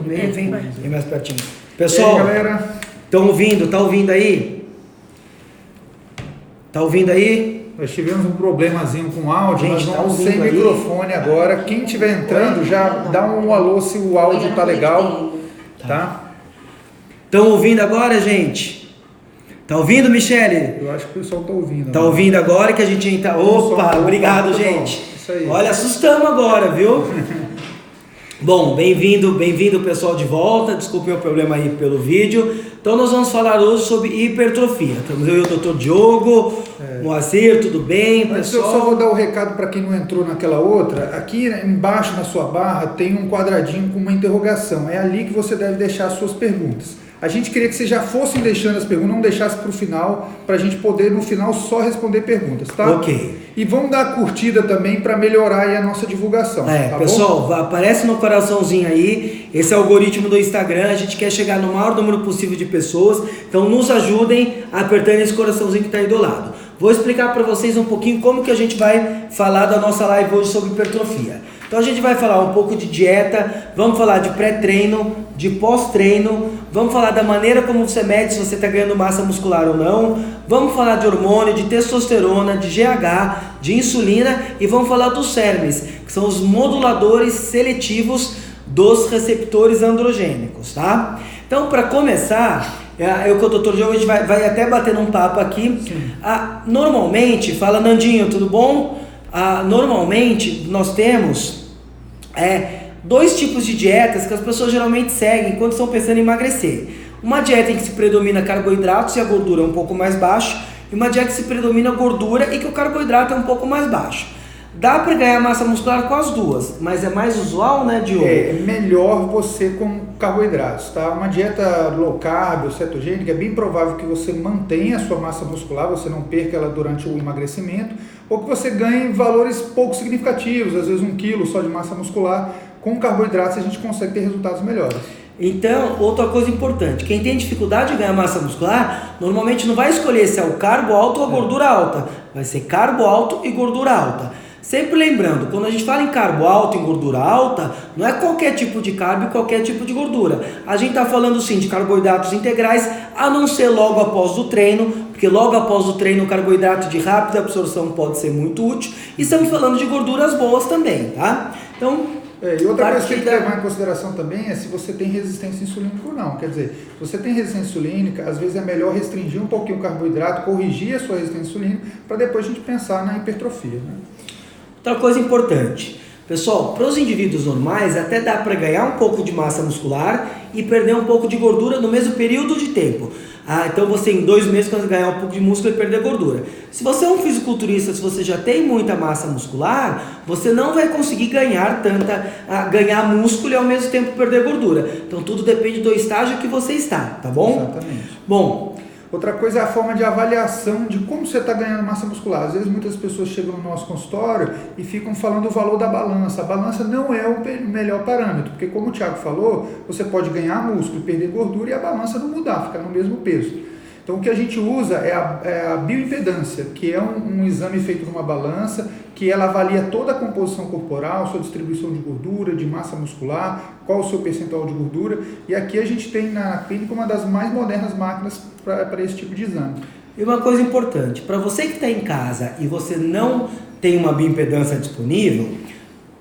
Vem mais pertinho. Pessoal, aí, galera? Estão ouvindo? Tá ouvindo aí? Tá ouvindo aí? Nós tivemos um problemazinho com o áudio, Gente, nós tá vamos ouvindo sem aí? microfone agora. Quem estiver entrando, já dá um alô se o áudio tá legal, tá? Estão ouvindo agora, gente? Tá ouvindo, Michele? Eu acho que o pessoal tá ouvindo. Tá ouvindo agora que a gente entra... Opa, obrigado, gente. Isso aí. Olha, assustamos agora, viu? Bom, bem-vindo pessoal de volta. Desculpe o problema aí pelo vídeo. Então nós vamos falar hoje sobre hipertrofia. Estamos eu e o Dr. Diogo, Moacir, tudo bem, Mas pessoal? eu só vou dar o recado para quem não entrou naquela outra. Aqui embaixo na sua barra tem um quadradinho com uma interrogação. É ali que você deve deixar as suas perguntas. A gente queria que vocês já fossem deixando as perguntas, não deixassem para o final, para a gente poder no final só responder perguntas, tá? Ok. E vamos dar a curtida também para melhorar aí a nossa divulgação. Tá pessoal, bom? Aparece no coraçãozinho aí. Esse é o algoritmo do Instagram. A gente quer chegar no maior número possível de pessoas. Então nos ajudem apertando esse coraçãozinho que está aí do lado. Vou explicar para vocês um pouquinho como que a gente vai falar da nossa live hoje sobre hipertrofia. Então a gente vai falar um pouco de dieta, vamos falar de pré-treino, de pós-treino, vamos falar da maneira como você mede se você está ganhando massa muscular ou não, vamos falar de hormônio, de testosterona, de GH, de insulina e vamos falar dos CERMs, que são os moduladores seletivos dos receptores androgênicos, tá? Então para começar, eu com o Dr. Diogo a gente vai até bater um papo aqui. Normalmente, fala Nandinho, tudo bom? Normalmente nós temos dois tipos de dietas que as pessoas geralmente seguem quando estão pensando em emagrecer. Uma dieta em que se predomina carboidratos e a gordura é um pouco mais baixa, e uma dieta que se predomina gordura e que o carboidrato é um pouco mais baixo. Dá para ganhar massa muscular com as duas, mas é mais usual, né, Diogo? É melhor você com carboidratos, tá? Uma dieta low carb ou cetogênica é bem provável que você mantenha a sua massa muscular, você não perca ela durante o emagrecimento, ou que você ganhe valores pouco significativos, às vezes 1 quilo só de massa muscular. Com carboidratos a gente consegue ter resultados melhores. Então, outra coisa importante, quem tem dificuldade de ganhar massa muscular, normalmente não vai escolher se é o carbo alto ou a gordura alta, vai ser carbo alto e gordura alta. Sempre lembrando, quando a gente fala em carbo alto e gordura alta, não é qualquer tipo de carbo e qualquer tipo de gordura. A gente está falando sim de carboidratos integrais, a não ser logo após o treino, porque logo após o treino o carboidrato de rápida absorção pode ser muito útil. E estamos falando de gorduras boas também, tá? Então... e outra coisa que tem que levar em consideração também é se você tem resistência insulínica ou não. Quer dizer, se você tem resistência insulínica, às vezes é melhor restringir um pouquinho o carboidrato, corrigir a sua resistência insulínica, para depois a gente pensar na hipertrofia, né? Outra coisa importante, pessoal, para os indivíduos normais até dá para ganhar um pouco de massa muscular e perder um pouco de gordura no mesmo período de tempo. Então você em 2 meses consegue ganhar um pouco de músculo e perder gordura. Se você é um fisiculturista, se você já tem muita massa muscular, você não vai conseguir ganhar ganhar músculo e ao mesmo tempo perder gordura. Então tudo depende do estágio que você está, tá bom? Exatamente. Bom, outra coisa é a forma de avaliação de como você está ganhando massa muscular. Às vezes muitas pessoas chegam no nosso consultório e ficam falando o valor da balança. A balança não é o melhor parâmetro, porque como o Thiago falou, você pode ganhar músculo e perder gordura e a balança não mudar, ficar no mesmo peso. Então o que a gente usa é a bioimpedância, que é um exame feito numa balança, que ela avalia toda a composição corporal, sua distribuição de gordura, de massa muscular, qual o seu percentual de gordura. E aqui a gente tem na clínica uma das mais modernas máquinas para esse tipo de exame. E uma coisa importante, para você que está em casa e você não tem uma bioimpedância disponível,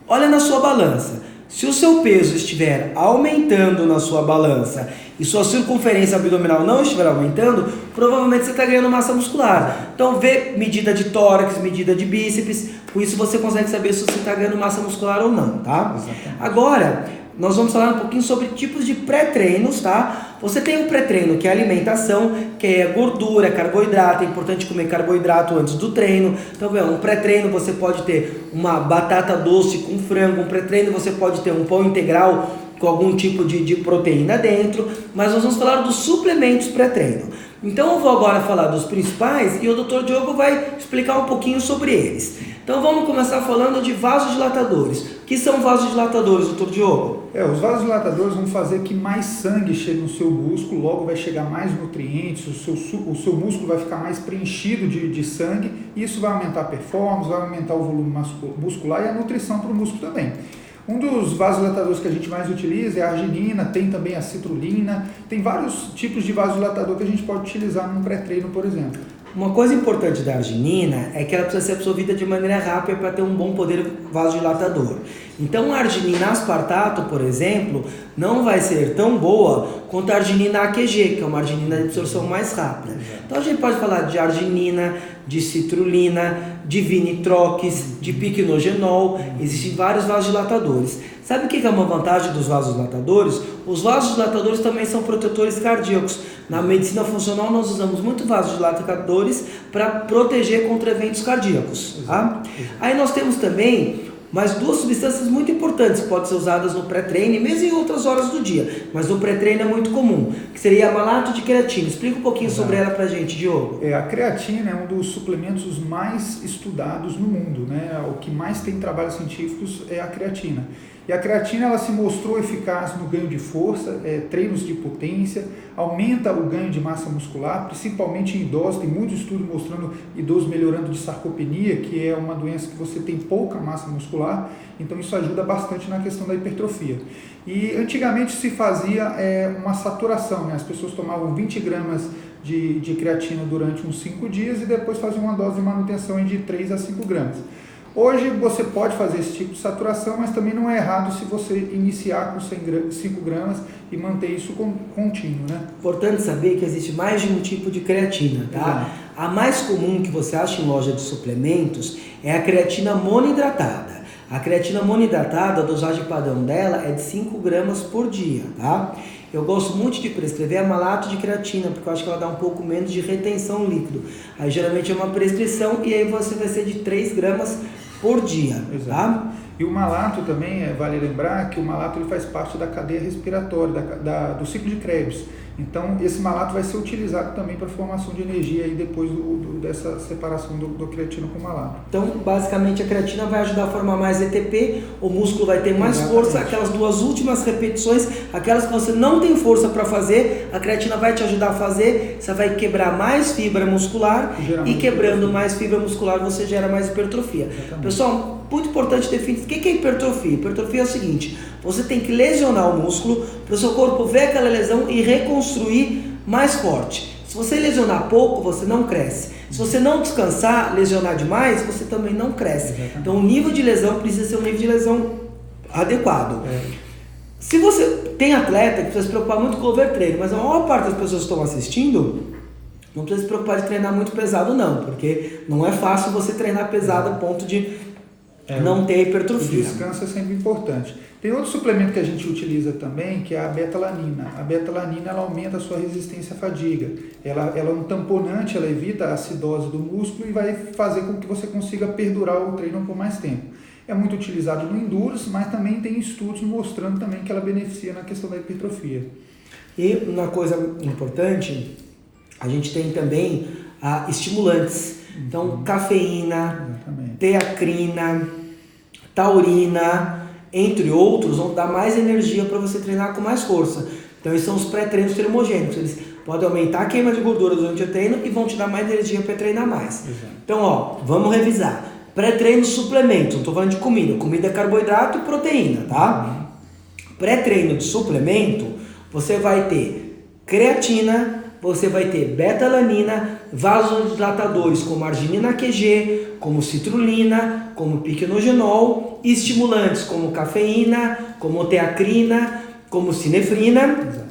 olha na sua balança. Se o seu peso estiver aumentando na sua balança e sua circunferência abdominal não estiver aumentando, provavelmente você está ganhando massa muscular. Então vê medida de tórax, medida de bíceps, com isso você consegue saber se você está ganhando massa muscular ou não, tá? Exatamente. Agora, nós vamos falar um pouquinho sobre tipos de pré-treinos, tá? Você tem um pré-treino que é alimentação, que é gordura, carboidrato, é importante comer carboidrato antes do treino. Então, um pré-treino você pode ter uma batata doce com frango, um pré-treino você pode ter um pão integral com algum tipo de proteína dentro, mas nós vamos falar dos suplementos pré-treino. Então eu vou agora falar dos principais e o Dr. Diogo vai explicar um pouquinho sobre eles. Então vamos começar falando de vasodilatadores. O que são vasodilatadores, Dr. Diogo? Os vasodilatadores vão fazer que mais sangue chegue no seu músculo, logo vai chegar mais nutrientes, o seu músculo vai ficar mais preenchido de sangue, e isso vai aumentar a performance, vai aumentar o volume muscular e a nutrição para o músculo também. Um dos vasodilatadores que a gente mais utiliza é a arginina, tem também a citrulina, tem vários tipos de vasodilatador que a gente pode utilizar num pré-treino, por exemplo. Uma coisa importante da arginina é que ela precisa ser absorvida de maneira rápida para ter um bom poder vasodilatador. Então a arginina aspartato, por exemplo, não vai ser tão boa quanto a arginina AQG, que é uma arginina de absorção mais rápida. Então a gente pode falar de arginina, de citrulina, de vinitrox, de piquenogenol, existem vários vasodilatadores. Sabe o que é uma vantagem dos vasodilatadores? Os vasodilatadores também são protetores cardíacos. Na medicina funcional nós usamos muito vasodilatadores para proteger contra eventos cardíacos. Tá? Aí nós temos também mais duas substâncias muito importantes que podem ser usadas no pré-treino e mesmo em outras horas do dia, mas no pré-treino é muito comum, que seria a malato de creatina. Explica um pouquinho sobre ela pra gente, Diogo. A creatina é um dos suplementos mais estudados no mundo, né? O que mais tem trabalhos científicos é a creatina. E a creatina ela se mostrou eficaz no ganho de força, treinos de potência, aumenta o ganho de massa muscular, principalmente em idosos. Tem muito estudo mostrando idosos melhorando de sarcopenia, que é uma doença que você tem pouca massa muscular, então isso ajuda bastante na questão da hipertrofia. E antigamente se fazia uma saturação, né? As pessoas tomavam 20 gramas de creatina durante uns 5 dias e depois faziam uma dose de manutenção de 3 a 5 gramas. Hoje você pode fazer esse tipo de saturação, mas também não é errado se você iniciar com 5 gramas e manter isso contínuo, né? Importante saber que existe mais de um tipo de creatina, tá? A mais comum que você acha em loja de suplementos é a creatina monoidratada. A creatina monoidratada, a dosagem padrão dela é de 5 gramas por dia, tá? Eu gosto muito de prescrever a malato de creatina, porque eu acho que ela dá um pouco menos de retenção líquido. Aí geralmente é uma prescrição e aí você vai ser de 3 gramas por dia, tá? E o malato também, vale lembrar que o malato ele faz parte da cadeia respiratória, do ciclo de Krebs. Então, esse malato vai ser utilizado também para formação de energia aí depois dessa separação do creatina com o malato. Então, basicamente, a creatina vai ajudar a formar mais ATP, o músculo vai ter mais força, aquelas duas últimas repetições, aquelas que você não tem força para fazer, a creatina vai te ajudar a fazer, você vai quebrar mais fibra muscular e quebrando mais fibra muscular você gera mais hipertrofia. Exatamente. Pessoal, muito importante definir o que é hipertrofia. Hipertrofia é o seguinte, você tem que lesionar o músculo para o seu corpo ver aquela lesão e reconstruir mais forte. Se você lesionar pouco, você não cresce. Se você não descansar, lesionar demais, você também não cresce. Exatamente. Então o nível de lesão precisa ser um nível de lesão adequado. Se você tem atleta que precisa se preocupar muito com o overtreino, mas a maior parte das pessoas que estão assistindo não precisa se preocupar de treinar muito pesado não, porque não é fácil você treinar pesado a ponto de não ter hipertrofia. O descanso é sempre importante. Tem outro suplemento que a gente utiliza também, que é a betalanina. A betalanina ela aumenta a sua resistência à fadiga. Ela é um tamponante, ela evita a acidose do músculo e vai fazer com que você consiga perdurar o treino por mais tempo. É muito utilizado no endurance, mas também tem estudos mostrando também que ela beneficia na questão da hipertrofia. E uma coisa importante, a gente tem também estimulantes. Então, cafeína, teacrina, taurina, entre outros, vão dar mais energia para você treinar com mais força. Então, esses são os pré-treinos termogênicos. Eles podem aumentar a queima de gordura durante o treino e vão te dar mais energia para treinar mais. Então, vamos revisar. Pré-treino suplemento, não estou falando de comida. Comida é carboidrato e proteína, tá? Pré-treino de suplemento, você vai ter creatina, você vai ter betalanina, vasodilatadores como arginina QG, como citrulina, como piquenogenol, e estimulantes como cafeína, como teacrina, como sinefrina.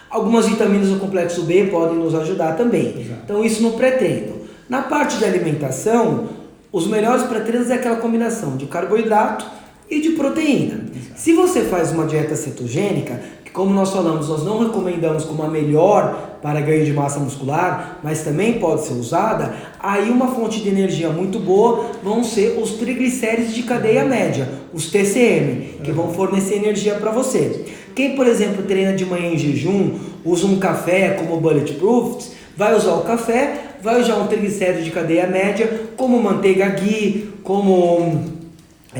Algumas vitaminas do complexo B podem nos ajudar também. Então isso no pré-treino. Na parte de alimentação, os melhores pré-treinos é aquela combinação de carboidrato e de proteína. Se você faz uma dieta cetogênica, que como nós falamos, nós não recomendamos como a melhor para ganho de massa muscular, mas também pode ser usada, aí uma fonte de energia muito boa vão ser os triglicéridos de cadeia média, os TCM, que vão fornecer energia para você. Quem, por exemplo, treina de manhã em jejum, usa um café como Bulletproof, vai usar o café, vai usar um triglicérido de cadeia média, como manteiga ghee, como...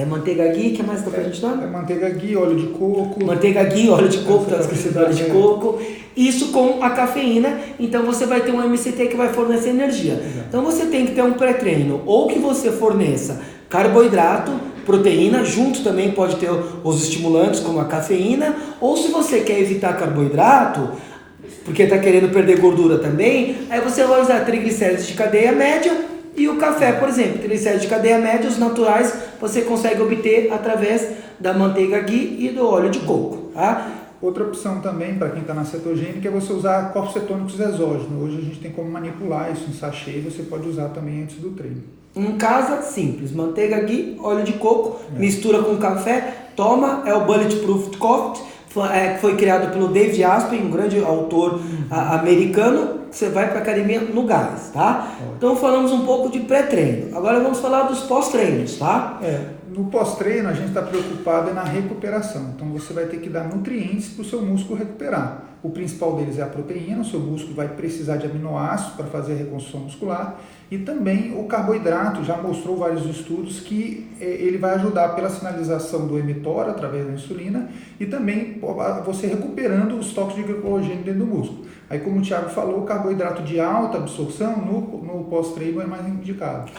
manteiga ghee, o que mais dá pra gente dar? Manteiga ghee, óleo de coco. Manteiga ghee, óleo de coco, tá esquecido óleo de coco. Isso com a cafeína, então você vai ter um MCT que vai fornecer energia. Então você tem que ter um pré-treino, ou que você forneça carboidrato, proteína, junto também pode ter os estimulantes como a cafeína, ou se você quer evitar carboidrato, porque está querendo perder gordura também, aí você vai usar triglicéridos de cadeia média e o café, por exemplo. Triglicéridos de cadeia média, os naturais, você consegue obter através da manteiga ghee e do óleo de coco, tá? Outra opção também, para quem está na cetogênica, é você usar corpos cetônicos exógenos. Hoje a gente tem como manipular isso em sachê e você pode usar também antes do treino. Em casa, simples, manteiga ghee, óleo de coco, mistura com café, toma, é o Bulletproof Coffee, que foi criado pelo David Aspen, um grande autor americano. Você vai para a academia no gás, tá? Então falamos um pouco de pré-treino, agora vamos falar dos pós-treinos, tá? No pós-treino a gente está preocupado na recuperação, então você vai ter que dar nutrientes para o seu músculo recuperar. O principal deles é a proteína, o seu músculo vai precisar de aminoácidos para fazer a reconstrução muscular, e também o carboidrato, já mostrou vários estudos que ele vai ajudar pela sinalização do mTOR através da insulina e também você recuperando os estoques de glicogênio dentro do músculo. Aí, como o Thiago falou, o carboidrato de alta absorção no pós-treino é mais indicado.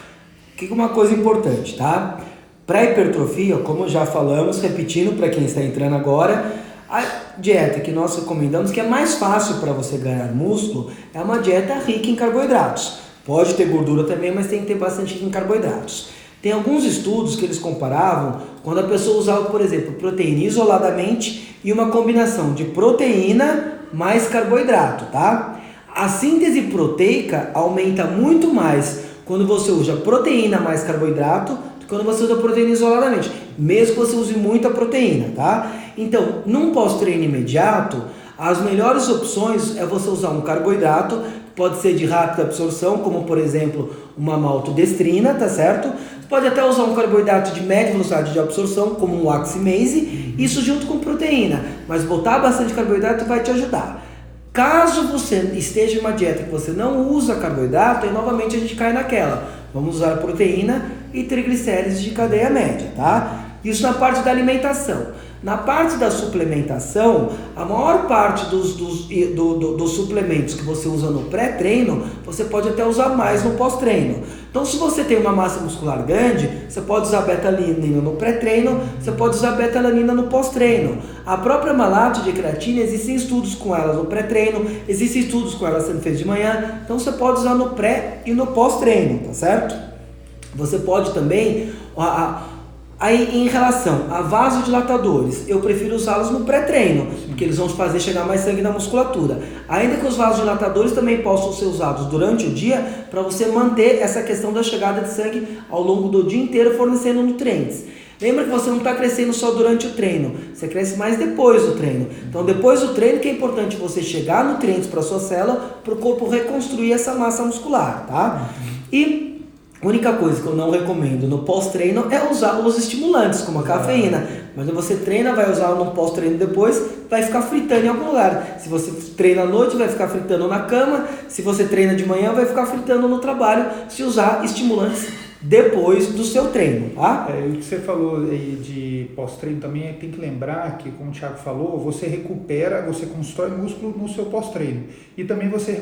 Aqui uma coisa importante, tá? Para hipertrofia, como já falamos, repetindo para quem está entrando agora, a dieta que nós recomendamos, que é mais fácil para você ganhar músculo, é uma dieta rica em carboidratos. Pode ter gordura também, mas tem que ter bastante rica em carboidratos. Tem alguns estudos que eles comparavam quando a pessoa usava, por exemplo, proteína isoladamente e uma combinação de proteína mais carboidrato, tá? A síntese proteica aumenta muito mais quando você usa proteína mais carboidrato do que quando você usa proteína isoladamente, mesmo que você use muita proteína, tá? Então, num pós-treino imediato, as melhores opções é você usar um carboidrato, pode ser de rápida absorção, como por exemplo uma maltodestrina, tá certo? Você pode até usar um carboidrato de média velocidade de absorção, como um oximase, isso junto com proteína, mas botar bastante carboidrato vai te ajudar. Caso você esteja em uma dieta que você não usa carboidrato, aí novamente a gente cai naquela, vamos usar proteína e triglicéridos de cadeia média, tá? Isso na parte da alimentação. Na parte da suplementação, a maior parte dos suplementos que você usa no pré-treino, você pode até usar mais no pós-treino. Então, se você tem uma massa muscular grande, você pode usar beta-alanina no pré-treino, você pode usar beta-alanina no pós-treino. A própria malato de creatina, existem estudos com ela no pré-treino, existem estudos com ela sendo feitos de manhã, então você pode usar no pré e no pós-treino, tá certo? Você pode também... Aí, em relação a vasodilatadores, eu prefiro usá-los no pré-treino, porque eles vão fazer chegar mais sangue na musculatura. Ainda que os vasodilatadores também possam ser usados durante o dia, para você manter essa questão da chegada de sangue ao longo do dia inteiro, fornecendo nutrientes. Lembra que você não está crescendo só durante o treino, você cresce mais depois do treino. Então, depois do treino que é importante você chegar nutrientes para a sua célula, para o corpo reconstruir essa massa muscular, tá? E... a única coisa que eu não recomendo no pós-treino é usar os estimulantes, como a cafeína. Mas quando você treina, vai usar no pós-treino depois, vai ficar fritando em algum lugar. Se você treina à noite, vai ficar fritando na cama. Se você treina de manhã, vai ficar fritando no trabalho, se usar estimulantes depois do seu treino, tá? O que você falou aí de pós-treino também, tem que lembrar que, como o Thiago falou, você recupera, você constrói músculo no seu pós-treino. E também você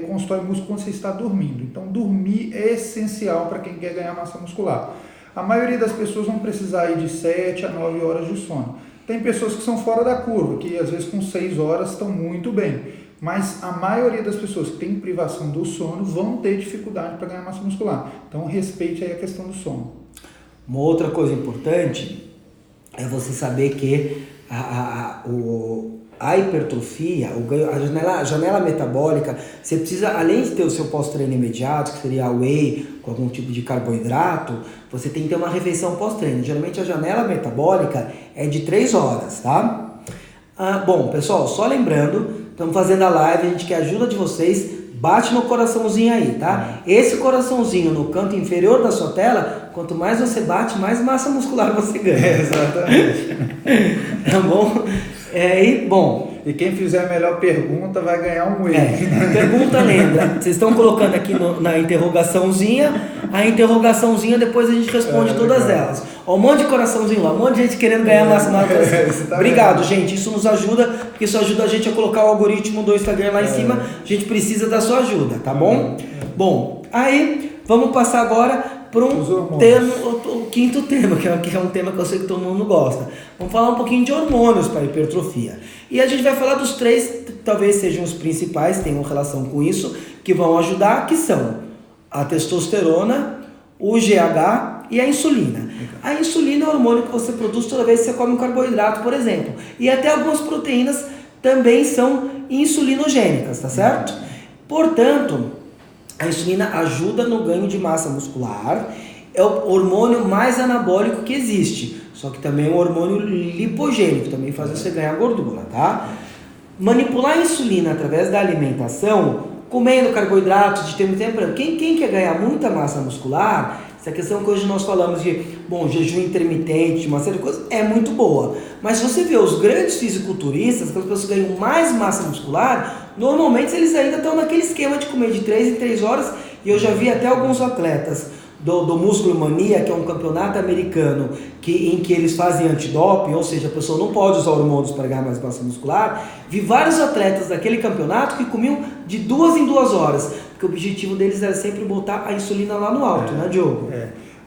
constrói músculo quando você está dormindo. Então, dormir é essencial para quem quer ganhar massa muscular. A maioria das pessoas vão precisar aí de 7 a 9 horas de sono. Tem pessoas que são fora da curva, que às vezes com 6 horas estão muito bem. Mas a maioria das pessoas que tem privação do sono vão ter dificuldade para ganhar massa muscular. Então, respeite aí a questão do sono. Uma outra coisa importante é você saber que a hipertrofia, a janela metabólica, você precisa, além de ter o seu pós-treino imediato, que seria a whey com algum tipo de carboidrato, você tem que ter uma refeição pós-treino. Geralmente a janela metabólica é de 3 horas, tá? Bom, pessoal, só lembrando, estamos fazendo a live, a gente quer a ajuda de vocês, bate no coraçãozinho aí, tá? Esse coraçãozinho no canto inferior da sua tela, quanto mais você bate, mais massa muscular você ganha. Exatamente. Tá bom? E quem fizer a melhor pergunta vai ganhar um whey. Pergunta, lembra? Vocês estão colocando aqui na interrogaçãozinha, a interrogaçãozinha depois a gente responde todas elas. Ó, um monte de coraçãozinho lá, um monte de gente querendo ganhar massa muscular. Obrigado, gente. Isso nos ajuda, porque isso ajuda a gente a colocar o algoritmo do Instagram lá em cima. A gente precisa da sua ajuda, tá bom? Bom, aí vamos passar agora para Os um hormônios. termo, o quinto tema, que é um tema que eu sei que todo mundo gosta. Vamos falar um pouquinho de hormônios para hipertrofia. E a gente vai falar dos três, talvez sejam os principais, tenham relação com isso, que vão ajudar, que são a testosterona, o GH e a insulina. A insulina é o hormônio que você produz toda vez que você come um carboidrato, por exemplo. E até algumas proteínas também são insulinogênicas, tá certo? Portanto, a insulina ajuda no ganho de massa muscular, é o hormônio mais anabólico que existe, só que também é um hormônio lipogênico, também faz você ganhar gordura, tá? Manipular a insulina através da alimentação, comendo carboidratos de tempo em tempo, quem quer ganhar muita massa muscular, essa questão que hoje nós falamos de, jejum intermitente, uma série de coisas, é muito boa. Mas se você vê os grandes fisiculturistas, aquelas pessoas que ganham mais massa muscular, normalmente eles ainda estão naquele esquema de comer de 3 em 3 horas, e eu já vi até alguns atletas do Músculo Mania, que é um campeonato americano em que eles fazem antidoping, ou seja, a pessoa não pode usar hormônios para ganhar mais massa muscular. Vi vários atletas daquele campeonato que comiam de 2 em 2 horas, porque o objetivo deles era sempre botar a insulina lá no alto, né, Diogo?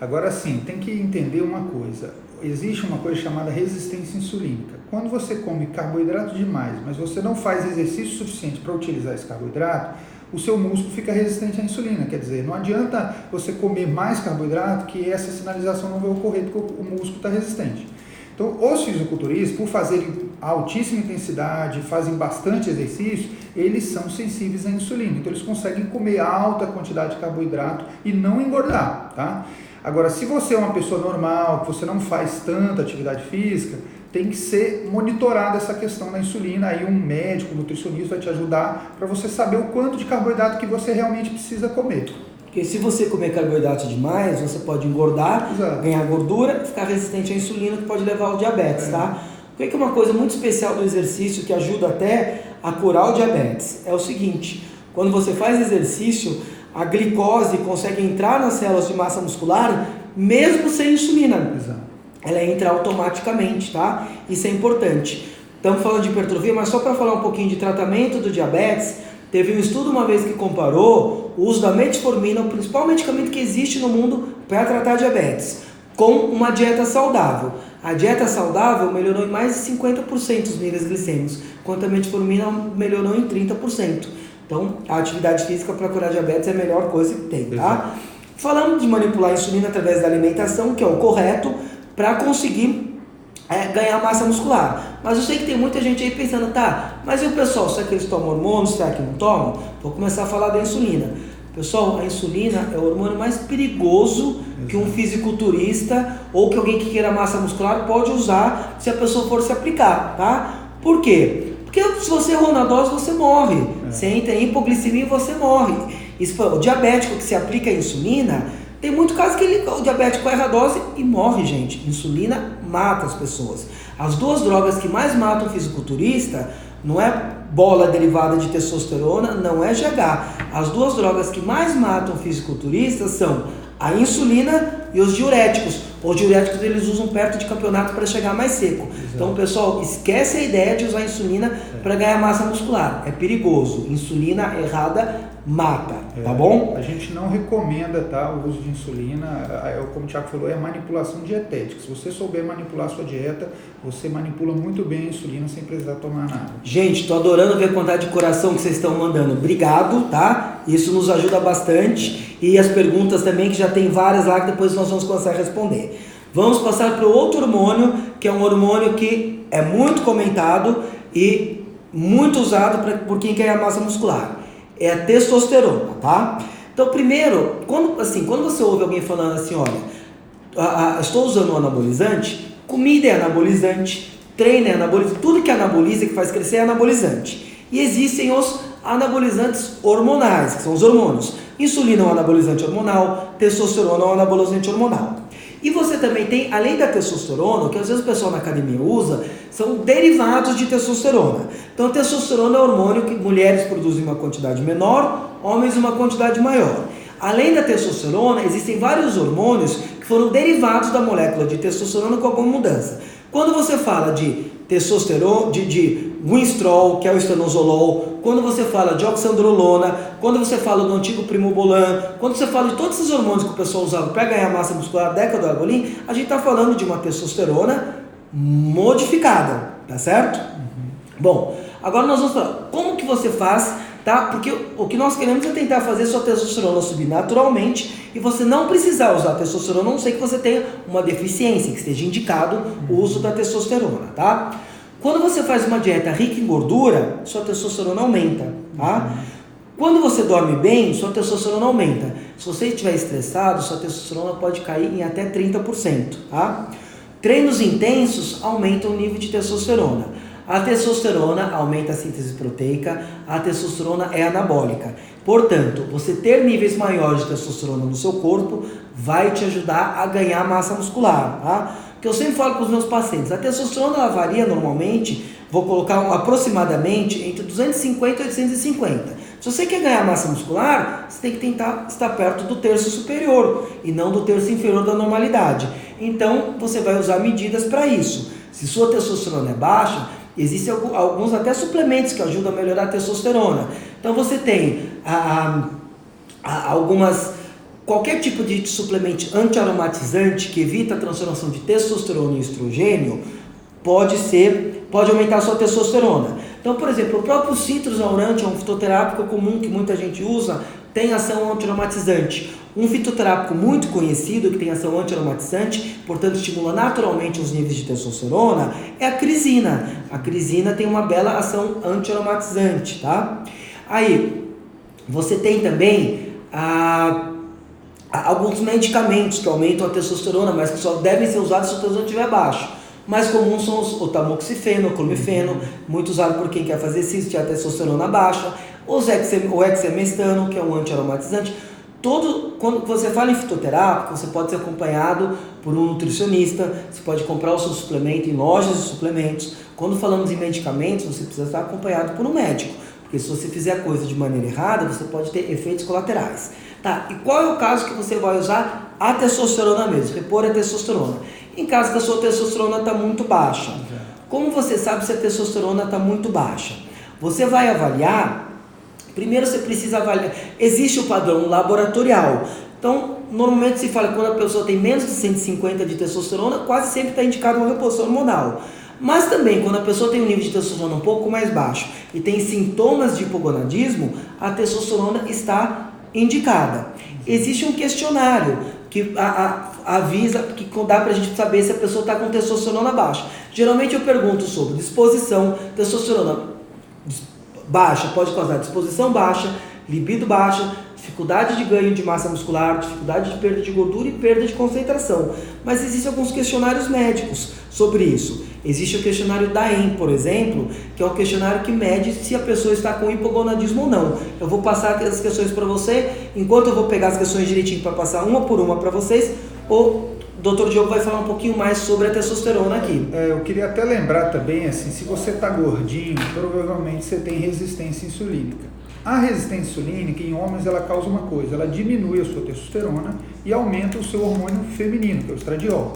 Agora sim, tem que entender uma coisa. Existe uma coisa chamada resistência insulínica. Quando você come carboidrato demais, mas você não faz exercício suficiente para utilizar esse carboidrato, o seu músculo fica resistente à insulina. Quer dizer, não adianta você comer mais carboidrato que essa sinalização não vai ocorrer porque o músculo está resistente. Então, os fisiculturistas, por fazerem altíssima intensidade, fazem bastante exercício, eles são sensíveis à insulina. Então, eles conseguem comer alta quantidade de carboidrato e não engordar, tá? Agora, se você é uma pessoa normal, que você não faz tanta atividade física, tem que ser monitorada essa questão da insulina. Aí um médico, um nutricionista vai te ajudar para você saber o quanto de carboidrato que você realmente precisa comer. Porque se você comer carboidrato demais, você pode engordar, ganhar gordura, ficar resistente à insulina, que pode levar ao diabetes, tá? Porque uma coisa muito especial do exercício, que ajuda até a curar o diabetes, é o seguinte: quando você faz exercício, a glicose consegue entrar nas células de massa muscular, mesmo sem insulina. Ela entra automaticamente, tá? Isso é importante. Estamos falando de hipertrofia, mas só para falar um pouquinho de tratamento do diabetes, teve um estudo uma vez que comparou o uso da metformina, o principal medicamento que existe no mundo para tratar diabetes, com uma dieta saudável. A dieta saudável melhorou em mais de 50% os níveis glicêmicos, enquanto a metformina melhorou em 30%. Então, a atividade física para curar diabetes é a melhor coisa que tem, tá? Falando de manipular a insulina através da alimentação, que é o correto, para conseguir ganhar massa muscular. Mas eu sei que tem muita gente aí pensando, tá, mas e o pessoal, será que eles tomam hormônios, será que não tomam? Vou começar a falar da insulina. Pessoal, a insulina é o hormônio mais perigoso que um fisiculturista ou que alguém que queira massa muscular pode usar se a pessoa for se aplicar, tá? Por quê? Porque se você errou na dose, você morre. Você entra em hipoglicemia e você morre. O diabético que se aplica a insulina, tem muito caso que o diabético erra a dose e morre, gente. Insulina mata as pessoas. As duas drogas que mais matam o fisiculturista não é bola derivada de testosterona, não é GH. As duas drogas que mais matam o fisiculturista são a insulina e os diuréticos. Os diuréticos eles usam perto de campeonato para chegar mais seco. Então, pessoal, esquece a ideia de usar insulina para ganhar massa muscular. É perigoso. Insulina errada mata, tá bom? A gente não recomenda, tá, o uso de insulina. Como o Thiago falou, é manipulação dietética. Se você souber manipular a sua dieta, você manipula muito bem a insulina sem precisar tomar nada. Gente, tô adorando ver a quantidade de coração que vocês estão mandando. Obrigado, tá? Isso nos ajuda bastante. E as perguntas também, que já tem várias lá, que depois nós vamos começar a responder. Vamos passar para o outro hormônio, que é um hormônio que é muito comentado e muito usado por quem quer a massa muscular. É a testosterona, tá? Então, primeiro, quando você ouve alguém falando assim, olha, estou usando um anabolizante, comida é anabolizante, treino é anabolizante, tudo que anaboliza, que faz crescer é anabolizante. E existem os anabolizantes hormonais, que são os hormônios. Insulina é um anabolizante hormonal, testosterona é um anabolizante hormonal. E você também tem, além da testosterona, o que às vezes o pessoal na academia usa, são derivados de testosterona. Então, a testosterona é um hormônio que mulheres produzem uma quantidade menor, homens uma quantidade maior. Além da testosterona, existem vários hormônios que foram derivados da molécula de testosterona com alguma mudança. Quando você fala de testosterona, de Winstrol, que é o estanozolol, quando você fala de oxandrolona, quando você fala do antigo primobolan, quando você fala de todos esses hormônios que o pessoal usava para ganhar massa muscular, década do argolim, a gente está falando de uma testosterona modificada, tá certo? Bom, agora nós vamos falar como que você faz, tá? Porque o que nós queremos é tentar fazer sua testosterona subir naturalmente e você não precisar usar testosterona, a não ser que você tenha uma deficiência, que esteja indicado o uso da testosterona, tá? Quando você faz uma dieta rica em gordura, sua testosterona aumenta, tá? Quando você dorme bem, sua testosterona aumenta. Se você estiver estressado, sua testosterona pode cair em até 30%, tá? Treinos intensos aumentam o nível de testosterona. A testosterona aumenta a síntese proteica, a testosterona é anabólica. Portanto, você ter níveis maiores de testosterona no seu corpo vai te ajudar a ganhar massa muscular, tá? Que eu sempre falo para os meus pacientes, a testosterona ela varia normalmente, vou colocar aproximadamente entre 250 e 850. Se você quer ganhar massa muscular, você tem que tentar estar perto do terço superior e não do terço inferior da normalidade. Então, você vai usar medidas para isso. Se sua testosterona é baixa, existem alguns até suplementos que ajudam a melhorar a testosterona. Então, você tem qualquer tipo de suplemento anti-aromatizante que evita a transformação de testosterona em estrogênio, pode aumentar a sua testosterona. Então, por exemplo, o próprio citrus aurante é um fitoterápico comum que muita gente usa, tem ação anti-aromatizante. Um fitoterápico muito conhecido que tem ação anti-aromatizante, portanto estimula naturalmente os níveis de testosterona, é a crisina. A crisina tem uma bela ação anti-aromatizante, tá? Aí, você tem também alguns medicamentos que aumentam a testosterona, mas que só devem ser usados se a testosterona estiver baixa. Mais comuns são o tamoxifeno, o clomifeno, muito usado por quem quer fazer cisto e a testosterona baixa, o hexamestano, que é um anti-aromatizante. Quando você fala em fitoterápico, você pode ser acompanhado por um nutricionista, você pode comprar o seu suplemento em lojas de suplementos. Quando falamos em medicamentos, você precisa estar acompanhado por um médico, porque se você fizer a coisa de maneira errada, você pode ter efeitos colaterais. Tá, e qual é o caso que você vai usar a testosterona mesmo, repor a testosterona? Em caso que a sua testosterona está muito baixa. Como você sabe se a testosterona está muito baixa? Você vai avaliar, primeiro você precisa avaliar, existe o padrão laboratorial. Então, normalmente se fala que quando a pessoa tem menos de 150 de testosterona, quase sempre está indicado uma reposição hormonal. Mas também, quando a pessoa tem um nível de testosterona um pouco mais baixo e tem sintomas de hipogonadismo, a testosterona está indicada. Existe um questionário que avisa, que dá pra gente saber se a pessoa está com testosterona baixa. Geralmente eu pergunto sobre disposição, testosterona baixa pode causar disposição baixa, libido baixa, dificuldade de ganho de massa muscular, dificuldade de perda de gordura e perda de concentração. Mas existem alguns questionários médicos sobre isso. Existe o questionário DAEM, por exemplo, que é um questionário que mede se a pessoa está com hipogonadismo ou não. Eu vou passar as questões para você, enquanto eu vou pegar as questões direitinho para passar uma por uma para vocês, o Dr. Diogo vai falar um pouquinho mais sobre a testosterona aqui. Eu queria até lembrar também, assim, se você está gordinho, provavelmente você tem resistência insulínica. A resistência insulínica em homens ela causa uma coisa, ela diminui a sua testosterona e aumenta o seu hormônio feminino, que é o estradiol.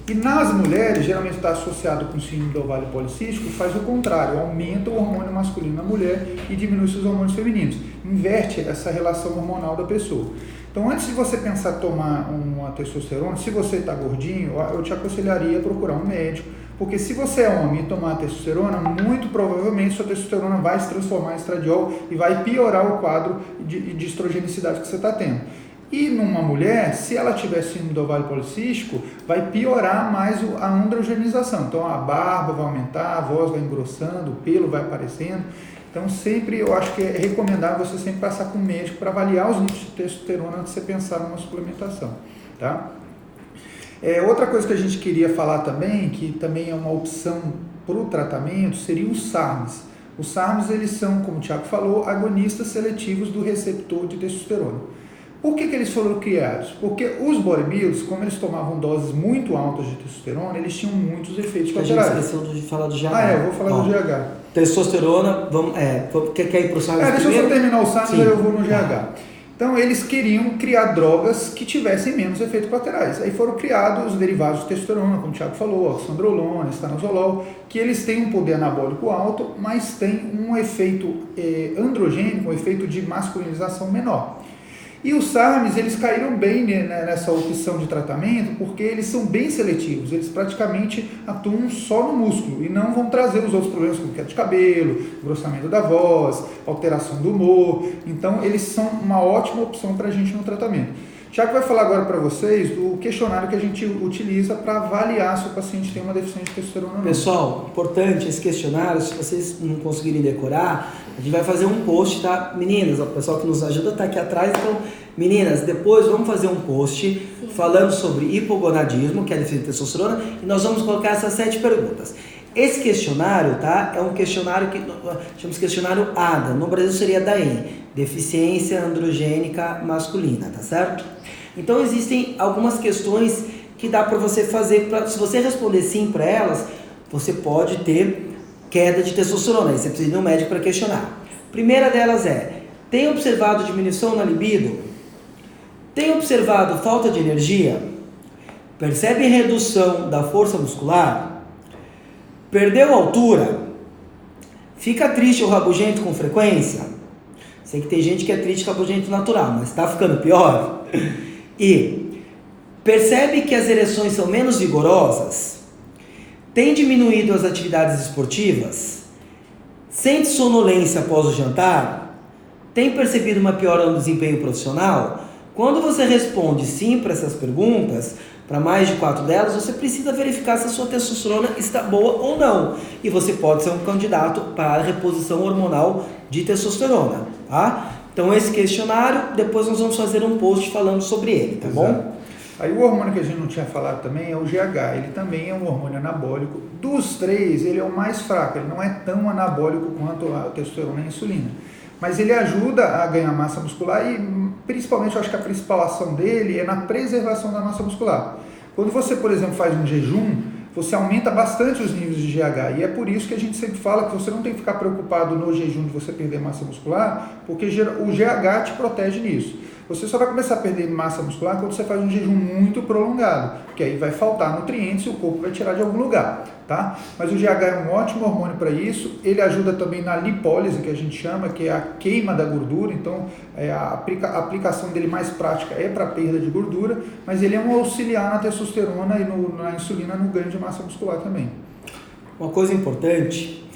E nas mulheres, geralmente está associado com o síndrome do ovário policístico, faz o contrário, aumenta o hormônio masculino na mulher e diminui seus hormônios femininos. Inverte essa relação hormonal da pessoa. Então, antes de você pensar em tomar uma testosterona, se você está gordinho, eu te aconselharia a procurar um médico, porque se você é homem e tomar testosterona, muito provavelmente sua testosterona vai se transformar em estradiol e vai piorar o quadro de estrogenicidade que você está tendo. E numa mulher, se ela tiver síndrome do ovário policístico, vai piorar mais a androgenização. Então a barba vai aumentar, a voz vai engrossando, o pelo vai aparecendo. Então sempre eu acho que é recomendável você sempre passar com o médico para avaliar os níveis de testosterona antes de você pensar numa suplementação, tá? Outra coisa que a gente queria falar também, que também é uma opção para o tratamento, seria os SARMs. Os SARMs, eles são, como o Thiago falou, agonistas seletivos do receptor de testosterona. Por que eles foram criados? Porque os bodybuilders, como eles tomavam doses muito altas de testosterona, eles tinham muitos efeitos colaterais. A gente esqueceu de falar do GH. Eu vou falar do GH. Testosterona, quer ir para o SARMs deixa eu só terminar o SARMs, aí eu vou no GH. Então eles queriam criar drogas que tivessem menos efeitos colaterais. Aí foram criados os derivados de testosterona, como o Thiago falou, oxandrolona, estanozolol, que eles têm um poder anabólico alto, mas têm um efeito androgênico, um efeito de masculinização menor. E os SARMs, eles caíram bem nessa opção de tratamento, porque eles são bem seletivos, eles praticamente atuam só no músculo e não vão trazer os outros problemas como queda de cabelo, grossamento da voz, alteração do humor. Então eles são uma ótima opção para a gente no tratamento. Thiago vai falar agora para vocês do questionário que a gente utiliza para avaliar se o paciente tem uma deficiência de testosterona ou não. Pessoal, importante esse questionário, se vocês não conseguirem decorar, a gente vai fazer um post, tá? Meninas, o pessoal que nos ajuda está aqui atrás, então, meninas, depois vamos fazer um post falando sobre hipogonadismo, que é a deficiência de testosterona, e nós vamos colocar essas 7 perguntas. Esse questionário, tá? É um questionário que chamamos questionário ADA, no Brasil seria DAEM, deficiência androgênica masculina, tá certo? Então existem algumas questões que dá para você fazer, se você responder sim para elas, você pode ter queda de testosterona, aí você precisa de um médico para questionar. Primeira delas é, tem observado diminuição na libido? Tem observado falta de energia? Percebe redução da força muscular? Perdeu altura? Fica triste ou rabugento com frequência? Sei que tem gente que é triste e rabugento natural, mas está ficando pior. E percebe que as ereções são menos vigorosas? Tem diminuído as atividades esportivas? Sente sonolência após o jantar? Tem percebido uma piora no desempenho profissional? Quando você responde sim para essas perguntas, para mais de 4 delas, você precisa verificar se a sua testosterona está boa ou não. E você pode ser um candidato para a reposição hormonal de testosterona, tá? Então esse questionário, depois nós vamos fazer um post falando sobre ele, tá bom? Aí o hormônio que a gente não tinha falado também é o GH, ele também é um hormônio anabólico. Dos 3, ele é o mais fraco, ele não é tão anabólico quanto a testosterona e a insulina. Mas ele ajuda a ganhar massa muscular e, principalmente, eu acho que a principal ação dele é na preservação da massa muscular. Quando você, por exemplo, faz um jejum, você aumenta bastante os níveis de GH, e é por isso que a gente sempre fala que você não tem que ficar preocupado no jejum de você perder massa muscular, porque o GH te protege nisso. Você só vai começar a perder massa muscular quando você faz um jejum muito prolongado, porque aí vai faltar nutrientes e o corpo vai tirar de algum lugar, tá? Mas o GH é um ótimo hormônio para isso, ele ajuda também na lipólise, que a gente chama, que é a queima da gordura, então a aplicação dele mais prática é para perda de gordura, mas ele é um auxiliar na testosterona e na insulina no ganho de massa muscular também. Uma coisa importante,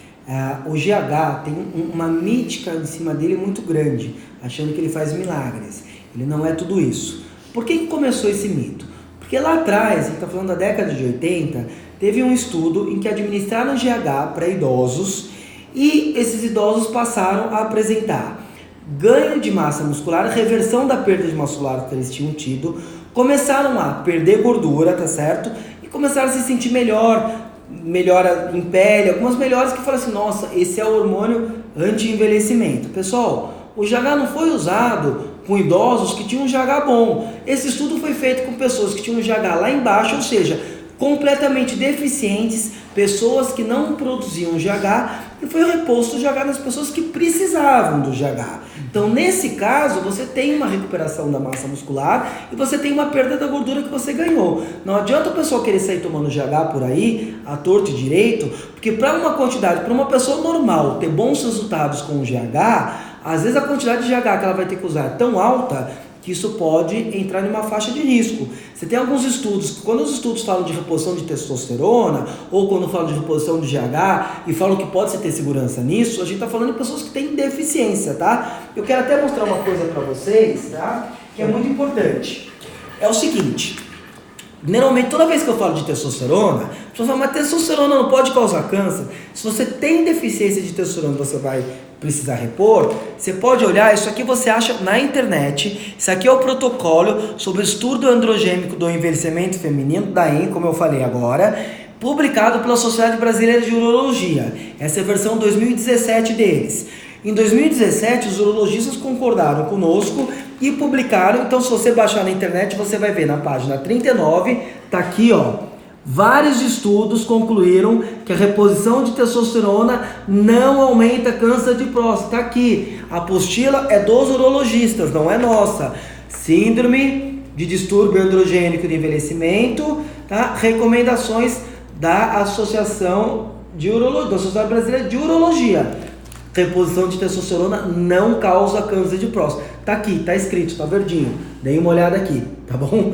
o GH tem uma mítica em cima dele muito grande, achando que ele faz milagres. Ele não é tudo isso. Por que começou esse mito? Porque lá atrás, a gente está falando da década de 80, teve um estudo em que administraram GH para idosos e esses idosos passaram a apresentar ganho de massa muscular, reversão da perda de massa muscular que eles tinham tido, começaram a perder gordura, tá certo? E começaram a se sentir melhor, melhora em pele, algumas melhoras que falam assim, nossa, esse é o hormônio anti-envelhecimento. Pessoal, o GH não foi usado com idosos que tinham um GH bom. Esse estudo foi feito com pessoas que tinham um GH lá embaixo, ou seja, completamente deficientes, pessoas que não produziam GH, e foi reposto o GH nas pessoas que precisavam do GH. Então, nesse caso, você tem uma recuperação da massa muscular e você tem uma perda da gordura que você ganhou. Não adianta o pessoal querer sair tomando GH por aí, à torto e direito, porque para uma quantidade, para uma pessoa normal ter bons resultados com o GH, às vezes a quantidade de GH que ela vai ter que usar é tão alta que isso pode entrar em uma faixa de risco. Você tem alguns estudos, quando os estudos falam de reposição de testosterona, ou quando falam de reposição de GH, e falam que pode-se ter segurança nisso, a gente está falando de pessoas que têm deficiência, tá? Eu quero até mostrar uma coisa para vocês, tá? Que é muito importante. É o seguinte, normalmente toda vez que eu falo de testosterona, a pessoa fala, mas testosterona não pode causar câncer. Se você tem deficiência de testosterona, você vai precisar repor, você pode olhar, isso aqui você acha na internet, isso aqui é o protocolo sobre o estudo androgênico do envelhecimento feminino, DAEM, como eu falei agora, publicado pela Sociedade Brasileira de Urologia. Essa é a versão 2017 deles. Em 2017, os urologistas concordaram conosco e publicaram, então se você baixar na internet, você vai ver na página 39, tá aqui ó, Vários estudos concluíram que a reposição de testosterona não aumenta câncer de próstata. Tá aqui, a apostila é dos urologistas, não é nossa. Síndrome de distúrbio androgênico de envelhecimento, tá? Recomendações da Associação da Sociedade Brasileira de Urologia. Reposição de testosterona não causa câncer de próstata. Tá aqui, tá escrito, tá verdinho. Dê uma olhada aqui, tá bom?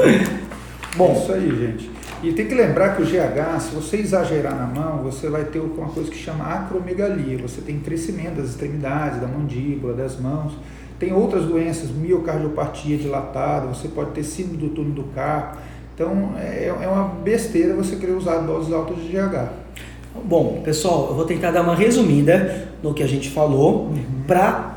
Bom, isso aí, gente. E tem que lembrar que o GH, se você exagerar na mão, você vai ter uma coisa que chama acromegalia. Você tem crescimento das extremidades, da mandíbula, das mãos. Tem outras doenças, miocardiopatia dilatada, você pode ter síndrome do túnel do carpo. Então, é uma besteira você querer usar doses altas de GH. Bom, pessoal, eu vou tentar dar uma resumida no que a gente falou para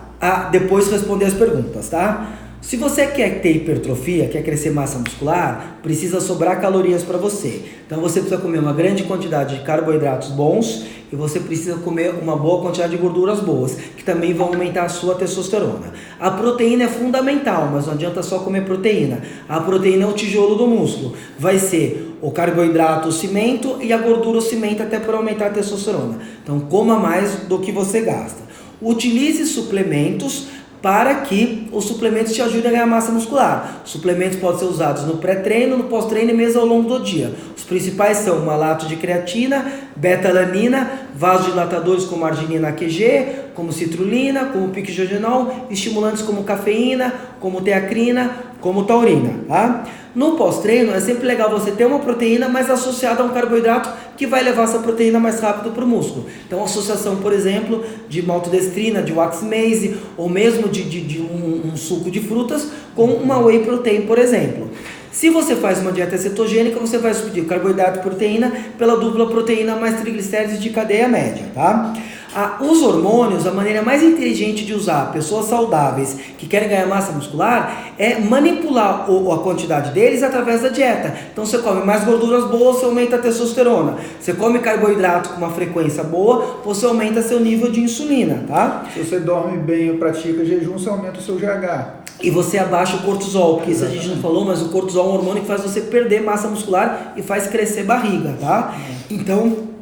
depois responder as perguntas, tá? Se você quer ter hipertrofia, quer crescer massa muscular, precisa sobrar calorias para você. Então você precisa comer uma grande quantidade de carboidratos bons e você precisa comer uma boa quantidade de gorduras boas, que também vão aumentar a sua testosterona. A proteína é fundamental, mas não adianta só comer proteína. A proteína é o tijolo do músculo. Vai ser o carboidrato, o cimento, e a gordura, o cimento, até para aumentar a testosterona. Então coma mais do que você gasta. Utilize suplementos para que os suplementos te ajudem a ganhar massa muscular. Os suplementos podem ser usados no pré-treino, no pós-treino e mesmo ao longo do dia. Os principais são malato de creatina, beta-alanina, vasodilatadores como arginina QG, como citrulina, como piquejogenol, estimulantes como cafeína, como teacrina, como taurina, tá? No pós-treino é sempre legal você ter uma proteína mais associada a um carboidrato que vai levar essa proteína mais rápido para o músculo. Então, associação, por exemplo, de maltodestrina, de wax maize, ou mesmo de um suco de frutas com uma whey protein, por exemplo. Se você faz uma dieta cetogênica, você vai substituir carboidrato e proteína pela dupla proteína mais triglicéridos de cadeia média, tá? Os hormônios, a maneira mais inteligente de usar pessoas saudáveis que querem ganhar massa muscular é manipular a quantidade deles através da dieta. Então você come mais gorduras boas, você aumenta a testosterona. Você come carboidrato com uma frequência boa, você aumenta seu nível de insulina, tá? Se você dorme bem ou pratica jejum, você aumenta o seu GH. E você abaixa o cortisol, porque isso a gente não falou, mas o cortisol é um hormônio que faz você perder massa muscular e faz crescer barriga, tá? Então,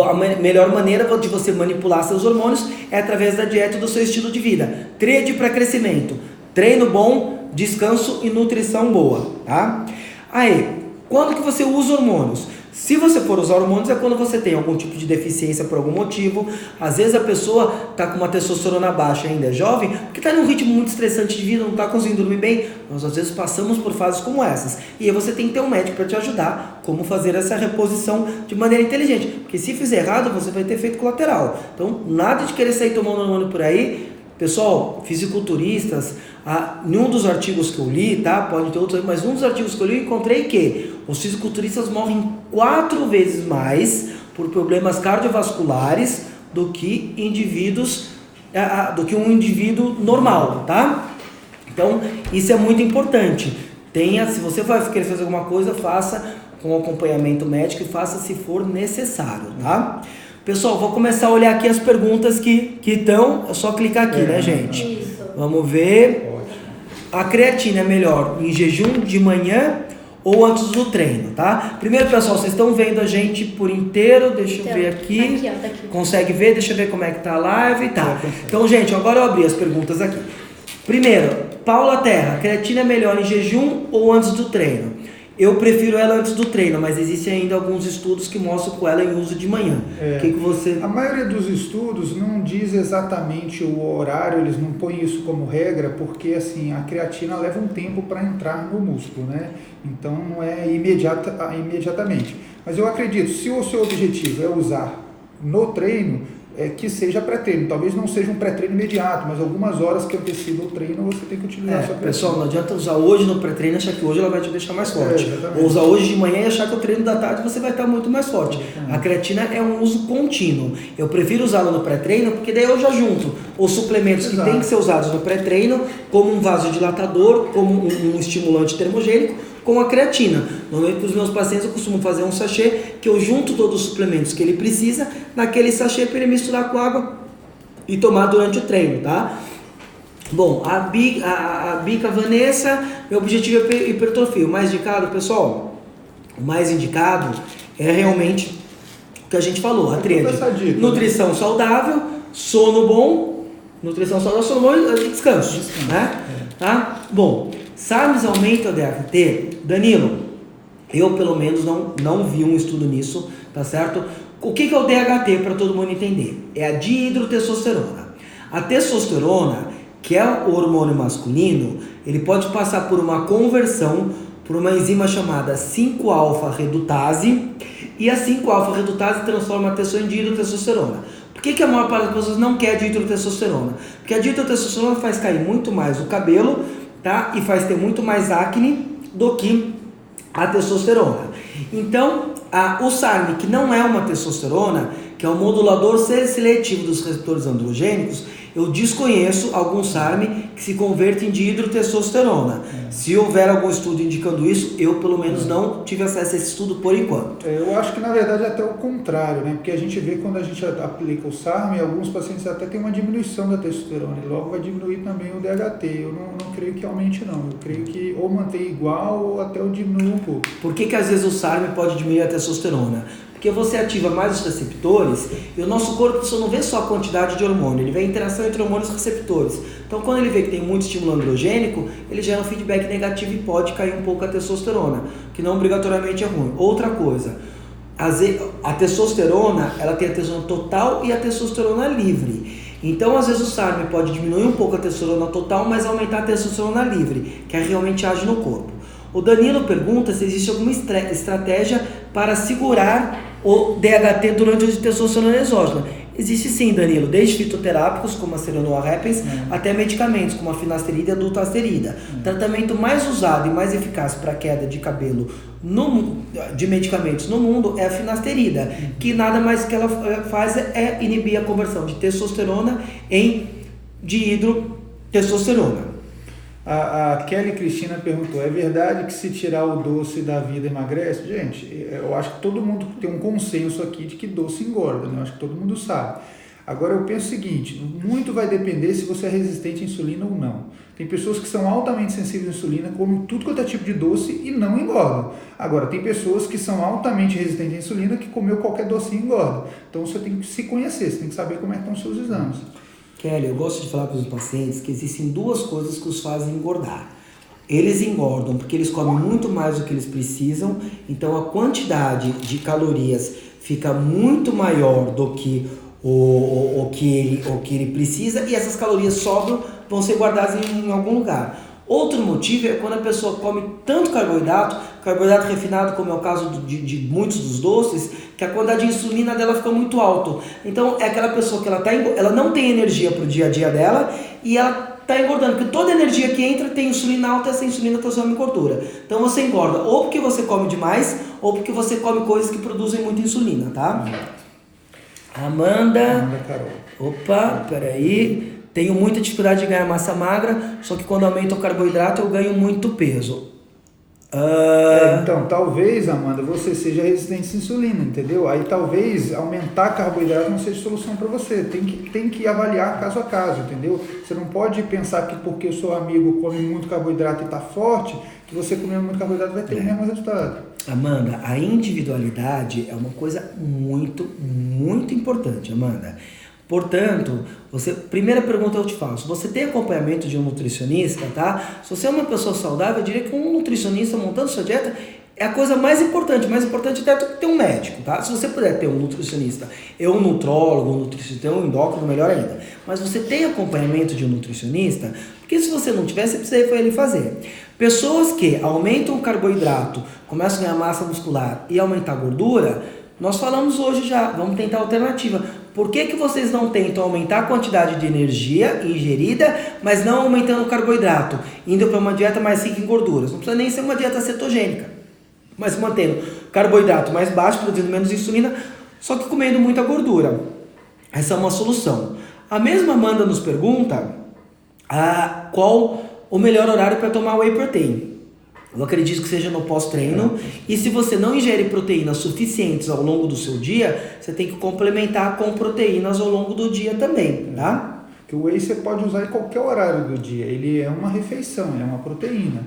a melhor maneira de você manipular seus hormônios é através da dieta e do seu estilo de vida. Trade para crescimento, treino bom, descanso e nutrição boa, tá? Aí, quando que você usa hormônios? Se você for usar hormônios é quando você tem algum tipo de deficiência por algum motivo. Às vezes a pessoa está com uma testosterona baixa, ainda é jovem, porque está num ritmo muito estressante de vida, não está conseguindo dormir bem. Nós às vezes passamos por fases como essas. E aí você tem que ter um médico para te ajudar como fazer essa reposição de maneira inteligente. Porque se fizer errado, você vai ter efeito colateral. Então, nada de querer sair tomando hormônio por aí. Pessoal, fisiculturistas, em um dos artigos que eu li, tá? Pode ter outros, mas um dos artigos que eu li, eu encontrei que os fisiculturistas morrem 4 vezes mais por problemas cardiovasculares do que um indivíduo normal, tá? Então, isso é muito importante. Se você vai querer fazer alguma coisa, faça com acompanhamento médico e faça se for necessário, tá? Pessoal, vou começar a olhar aqui as perguntas que estão, é só clicar aqui, né, gente? Isso. Vamos ver. A creatina é melhor em jejum de manhã ou antes do treino, tá? Primeiro, pessoal, vocês estão vendo a gente por inteiro, deixa eu ver aqui. Aqui, ó, daqui. Consegue ver? Deixa eu ver como é que tá a live, tá? Então, gente, agora eu abri as perguntas aqui. Primeiro, Paula Terra, creatina é melhor em jejum ou antes do treino? Eu prefiro ela antes do treino, mas existem ainda alguns estudos que mostram com ela em uso de manhã. O que você... A maioria dos estudos não diz exatamente o horário, eles não põem isso como regra, porque assim, a creatina leva um tempo para entrar no músculo, né? Então não é imediatamente. Mas eu acredito, se o seu objetivo é usar no treino, que seja pré-treino. Talvez não seja um pré-treino imediato, mas algumas horas que antecedam o treino você tem que utilizar a sua creatina. Pessoal, não adianta usar hoje no pré-treino e achar que hoje ela vai te deixar mais forte. Ou usar hoje de manhã e achar que o treino da tarde você vai estar muito mais forte. A creatina é um uso contínuo. Eu prefiro usá-la no pré-treino, porque daí eu já junto os suplementos que têm que ser usados no pré-treino, como um vasodilatador, como um estimulante termogênico, com a creatina. Normalmente, para os meus pacientes, eu costumo fazer um sachê que eu junto todos os suplementos que ele precisa naquele sachê para ele misturar com água e tomar durante o treino, tá? Bom, a Bica Vanessa, meu objetivo é hipertrofia. O mais indicado, pessoal, o mais indicado é realmente o que a gente falou, a tríade. Nutrição saudável, sono bom, e descanso. Né? Tá? Bom, SARMs aumenta o DHT? Danilo, eu pelo menos não vi um estudo nisso, tá certo? O que é o DHT para todo mundo entender? É a dihidrotestosterona. A testosterona, que é o hormônio masculino, ele pode passar por uma conversão por uma enzima chamada 5-alfa-redutase, e a 5-alfa-redutase transforma a testosterona em dihidrotestosterona. Por que a maior parte das pessoas não quer dihidrotestosterona? Porque a dihidrotestosterona faz cair muito mais o cabelo, tá? E faz ter muito mais acne do que a testosterona. Então, o SARM, que não é uma testosterona, que é um modulador seletivo dos receptores androgênicos, eu desconheço algum SARM que se converte em dihidrotestosterona. Se houver algum estudo indicando isso, eu pelo menos não tive acesso a esse estudo por enquanto. Eu acho que na verdade é até o contrário, né? Porque a gente vê quando a gente aplica o SARM, alguns pacientes até tem uma diminuição da testosterona e logo vai diminuir também o DHT. Eu não creio que aumente não, eu creio que ou mantém igual ou até o diminui um pouco. Por que às vezes o SARM pode diminuir a testosterona? Porque você ativa mais os receptores e o nosso corpo só não vê só a quantidade de hormônio, ele vê a interação entre hormônios e receptores. Então, quando ele vê que tem muito estímulo androgênico, ele gera um feedback negativo e pode cair um pouco a testosterona, que não obrigatoriamente é ruim. Outra coisa, a testosterona, ela tem a testosterona total e a testosterona livre. Então, às vezes o SARM pode diminuir um pouco a testosterona total, mas aumentar a testosterona livre, que realmente age no corpo. O Danilo pergunta se existe alguma estratégia para segurar o DHT durante o uso de testosterona exógena. Existe sim, Danilo, desde fitoterápicos, como a Serenoa repens, até medicamentos, como a finasterida e a dutasterida. O tratamento mais usado e mais eficaz para queda de cabelo de medicamentos no mundo é a finasterida, que nada mais que ela faz é inibir a conversão de testosterona em dihidrotestosterona. A Kelly Cristina perguntou, é verdade que se tirar o doce da vida emagrece? Gente, eu acho que todo mundo tem um consenso aqui de que doce engorda, né? Eu acho que todo mundo sabe. Agora eu penso o seguinte, muito vai depender se você é resistente à insulina ou não. Tem pessoas que são altamente sensíveis à insulina, comem tudo quanto é tipo de doce e não engordam. Agora, tem pessoas que são altamente resistentes à insulina que comeu qualquer docinho engorda. Então você tem que se conhecer, você tem que saber como é que estão os seus exames. Kelly, eu gosto de falar para os pacientes que existem duas coisas que os fazem engordar. Eles engordam porque eles comem muito mais do que eles precisam, então a quantidade de calorias fica muito maior do que o que ele precisa e essas calorias sobram, vão ser guardadas em algum lugar. Outro motivo é quando a pessoa come tanto carboidrato refinado, como é o caso de muitos dos doces, que a quantidade de insulina dela fica muito alta. Então é aquela pessoa que ela não tem energia para o dia a dia dela e ela está engordando, porque toda energia que entra tem insulina alta e essa insulina transforma em gordura. Então você engorda ou porque você come demais ou porque você come coisas que produzem muita insulina, tá? Amanda Carol. Opa, peraí. Tenho muita dificuldade de ganhar massa magra, só que quando aumenta o carboidrato eu ganho muito peso. Então, talvez, Amanda, você seja resistente à insulina, entendeu? Aí talvez aumentar carboidrato não seja solução para você. Tem que avaliar caso a caso, entendeu? Você não pode pensar que porque o seu amigo come muito carboidrato e está forte, que você comendo muito carboidrato vai ter o mesmo resultado. Amanda, a individualidade é uma coisa muito, muito importante, Amanda. Portanto, primeira pergunta eu te faço, você tem acompanhamento de um nutricionista, tá? Se você é uma pessoa saudável, eu diria que um nutricionista montando sua dieta é a coisa mais importante até do que ter um médico, tá? Se você puder ter um nutricionista, um nutrólogo, um nutricionista, um endócrino, melhor ainda. Mas você tem acompanhamento de um nutricionista, porque se você não tiver, você precisa ir para ele fazer. Pessoas que aumentam o carboidrato, começam a ganhar massa muscular e aumentar a gordura, nós falamos hoje já, vamos tentar alternativa. Por que vocês não tentam aumentar a quantidade de energia ingerida, mas não aumentando o carboidrato, indo para uma dieta mais rica em gorduras? Não precisa nem ser uma dieta cetogênica, mas mantendo carboidrato mais baixo, produzindo menos insulina, só que comendo muita gordura. Essa é uma solução. A mesma Amanda nos pergunta qual o melhor horário para tomar whey protein. Eu acredito que seja no pós-treino, e se você não ingere proteínas suficientes ao longo do seu dia, você tem que complementar com proteínas ao longo do dia também, tá? Que o whey você pode usar em qualquer horário do dia, ele é uma refeição, é uma proteína.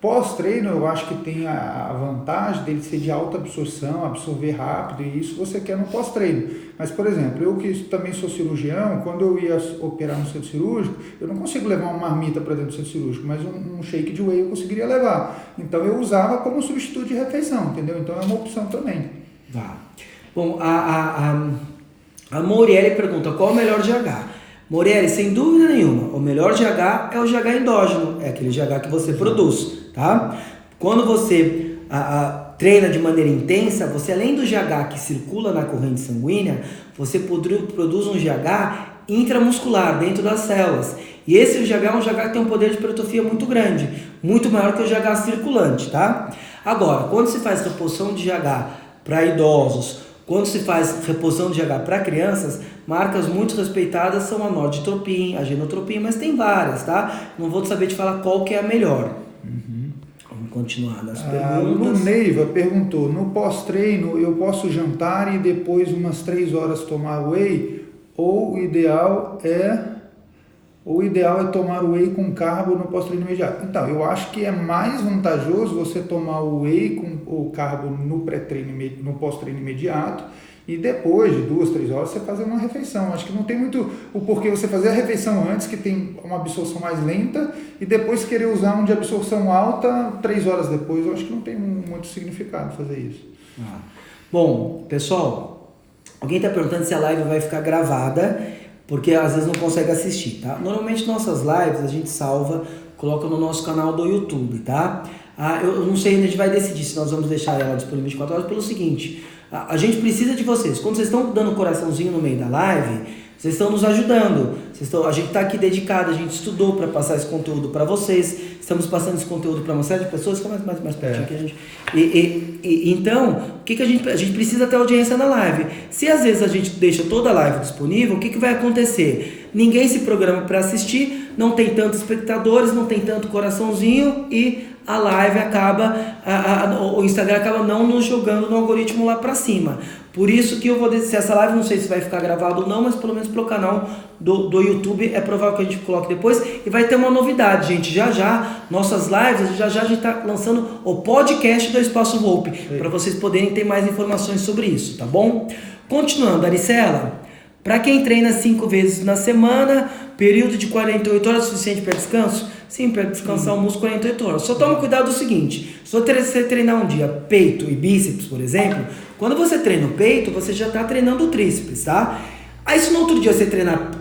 Pós-treino, eu acho que tem a vantagem dele ser de alta absorção, absorver rápido, e isso você quer no pós-treino. Mas, por exemplo, eu que também sou cirurgião, quando eu ia operar no centro cirúrgico, eu não consigo levar uma marmita para dentro do centro cirúrgico, mas um shake de whey eu conseguiria levar. Então, eu usava como substituto de refeição, entendeu? Então, é uma opção também. Tá. Bom, a Morielle pergunta, qual é o melhor GH? Morielle, sem dúvida nenhuma, o melhor GH é o GH endógeno, é aquele GH que você produz, tá? Quando você treina de maneira intensa, você além do GH que circula na corrente sanguínea, você produz um GH intramuscular, dentro das células. E esse GH é um GH que tem um poder de hipertrofia muito grande, muito maior que o GH circulante, tá? Agora, quando se faz reposição de GH para idosos, quando se faz reposição de GH para crianças, marcas muito respeitadas são a Norditropin, a Genotropin, mas tem várias, tá? Não vou saber te falar qual que é a melhor. Vamos continuar nas perguntas. O Neiva perguntou, no pós-treino eu posso jantar e depois umas 3 horas tomar whey? Ou o ideal é tomar whey com carbo no pós-treino imediato? Então, eu acho que é mais vantajoso você tomar o whey com o carbo no pré-treino, no pós-treino imediato, e depois de 2, 3 horas você fazer uma refeição. Acho que não tem muito o porquê você fazer a refeição antes, que tem uma absorção mais lenta, e depois querer usar um de absorção alta 3 horas depois. Eu acho que não tem muito significado fazer isso. Bom, pessoal, alguém está perguntando se a live vai ficar gravada, porque às vezes não consegue assistir, tá? Normalmente nossas lives a gente salva, coloca no nosso canal do YouTube, tá? Eu não sei, a gente vai decidir se nós vamos deixar ela disponível 24 horas pelo seguinte, a gente precisa de vocês. Quando vocês estão dando um coraçãozinho no meio da live, vocês estão nos ajudando. A gente está aqui dedicado, a gente estudou para passar esse conteúdo para vocês. Estamos passando esse conteúdo para uma série de pessoas. Fica mais pertinho aqui, a gente. Então, o que a gente precisa ter audiência na live. Se às vezes a gente deixa toda a live disponível, o que vai acontecer? Ninguém se programa para assistir, não tem tantos espectadores, não tem tanto coraçãozinho e a live acaba, o Instagram acaba não nos jogando no algoritmo lá para cima. Por isso que eu vou descer essa live, não sei se vai ficar gravado ou não, mas pelo menos pro canal do YouTube é provável que a gente coloque depois. E vai ter uma novidade, gente, já, nossas lives, já a gente tá lançando o podcast do Espaço Volpe, para vocês poderem ter mais informações sobre isso, tá bom? Continuando, Aricela, para quem treina 5 vezes na semana, período de 48 horas é suficiente para descanso? Sim, para descansar o músculo 48 horas. Só toma cuidado do seguinte, se você treinar um dia peito e bíceps, por exemplo, quando você treina o peito, você já está treinando o tríceps, tá? Aí se no outro dia você treinar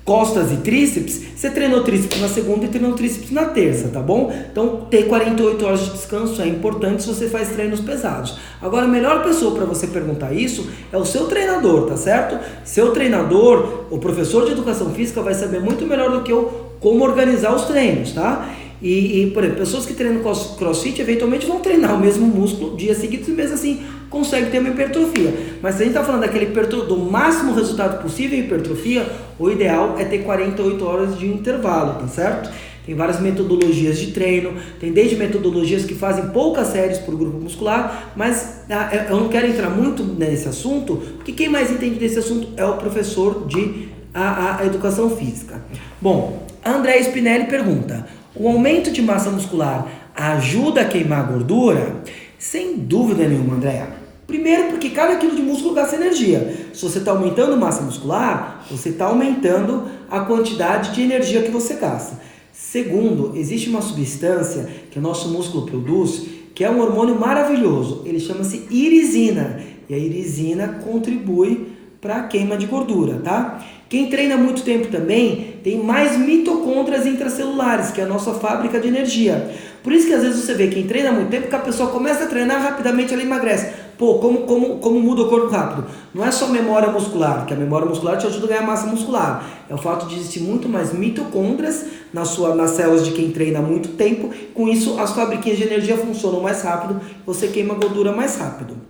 costas e tríceps, você treinou tríceps na segunda e treinou tríceps na terça, tá bom? Então ter 48 horas de descanso é importante se você faz treinos pesados. Agora a melhor pessoa para você perguntar isso é o seu treinador, tá certo? Seu treinador, o professor de educação física vai saber muito melhor do que eu como organizar os treinos, tá? Por exemplo, pessoas que treinam crossfit eventualmente vão treinar o mesmo músculo dias seguidos e mesmo assim conseguem ter uma hipertrofia. Mas se a gente está falando do máximo resultado possível em hipertrofia, o ideal é ter 48 horas de intervalo, tá certo? Tem várias metodologias de treino, tem desde metodologias que fazem poucas séries por grupo muscular, mas eu não quero entrar muito nesse assunto, porque quem mais entende desse assunto é o professor de a educação física. Bom, a Andréa Spinelli pergunta, o aumento de massa muscular ajuda a queimar gordura? Sem dúvida nenhuma, Andréa. Primeiro porque cada quilo de músculo gasta energia. Se você está aumentando massa muscular, você está aumentando a quantidade de energia que você gasta. Segundo, existe uma substância que o nosso músculo produz, que é um hormônio maravilhoso. Ele chama-se irisina. E a irisina contribui para a queima de gordura, tá? Quem treina muito tempo também tem mais mitocôndrias intracelulares, que é a nossa fábrica de energia. Por isso que às vezes você vê quem treina muito tempo, que a pessoa começa a treinar rapidamente, ela emagrece. Pô, como muda o corpo rápido? Não é só memória muscular, que a memória muscular te ajuda a ganhar massa muscular. É o fato de existir muito mais mitocôndrias nas células de quem treina há muito tempo. Com isso, as fabriquinhas de energia funcionam mais rápido, você queima gordura mais rápido.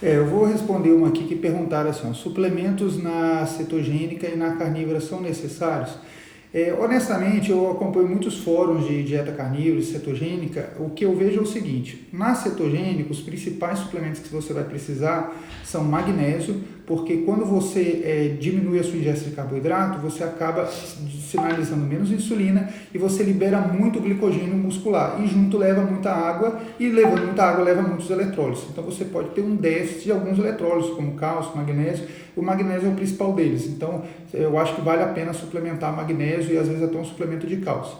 Eu vou responder uma aqui que perguntaram assim, suplementos na cetogênica e na carnívora são necessários? Honestamente, eu acompanho muitos fóruns de dieta carnívora e cetogênica. O que eu vejo é o seguinte, na cetogênica, os principais suplementos que você vai precisar são magnésio, porque quando você diminui a sua ingesta de carboidrato, você acaba sinalizando menos insulina e você libera muito glicogênio muscular, e junto leva muita água, e levando muita água leva muitos eletrólitos. Então você pode ter um déficit de alguns eletrólitos, como cálcio, magnésio. O magnésio é o principal deles, então eu acho que vale a pena suplementar magnésio e às vezes até um suplemento de cálcio.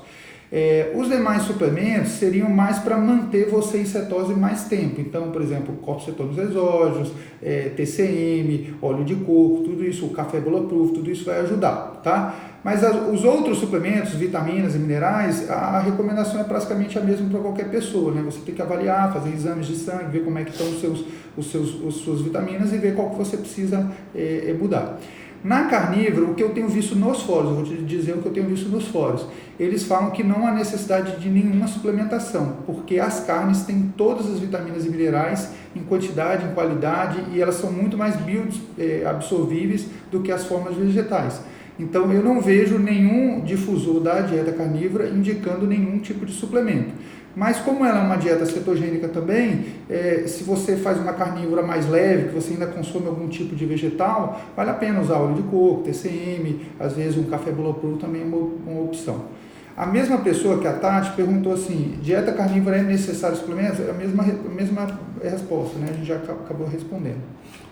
Os demais suplementos seriam mais para manter você em cetose mais tempo. Então, por exemplo, corticetones exógenos, TCM, óleo de coco, tudo isso, o café bulletproof, tudo isso vai ajudar, tá? Mas os outros suplementos, vitaminas e minerais, a recomendação é praticamente a mesma para qualquer pessoa, né? Você tem que avaliar, fazer exames de sangue, ver como é que estão as suas vitaminas e ver qual que você precisa mudar. Na carnívoro, o que eu tenho visto nos fóruns, eu vou te dizer o que eu tenho visto nos fóruns, eles falam que não há necessidade de nenhuma suplementação, porque as carnes têm todas as vitaminas e minerais em quantidade, em qualidade, e elas são muito mais bioabsorvíveis do que as formas vegetais. Então eu não vejo nenhum difusor da dieta carnívora indicando nenhum tipo de suplemento. Mas como ela é uma dieta cetogênica também, se você faz uma carnívora mais leve, que você ainda consome algum tipo de vegetal, vale a pena usar óleo de coco, TCM, às vezes um café bulletproof também é uma opção. A mesma pessoa que a Tati perguntou assim, dieta carnívora é necessário suplemento? É a mesma resposta, né? A gente já acabou respondendo.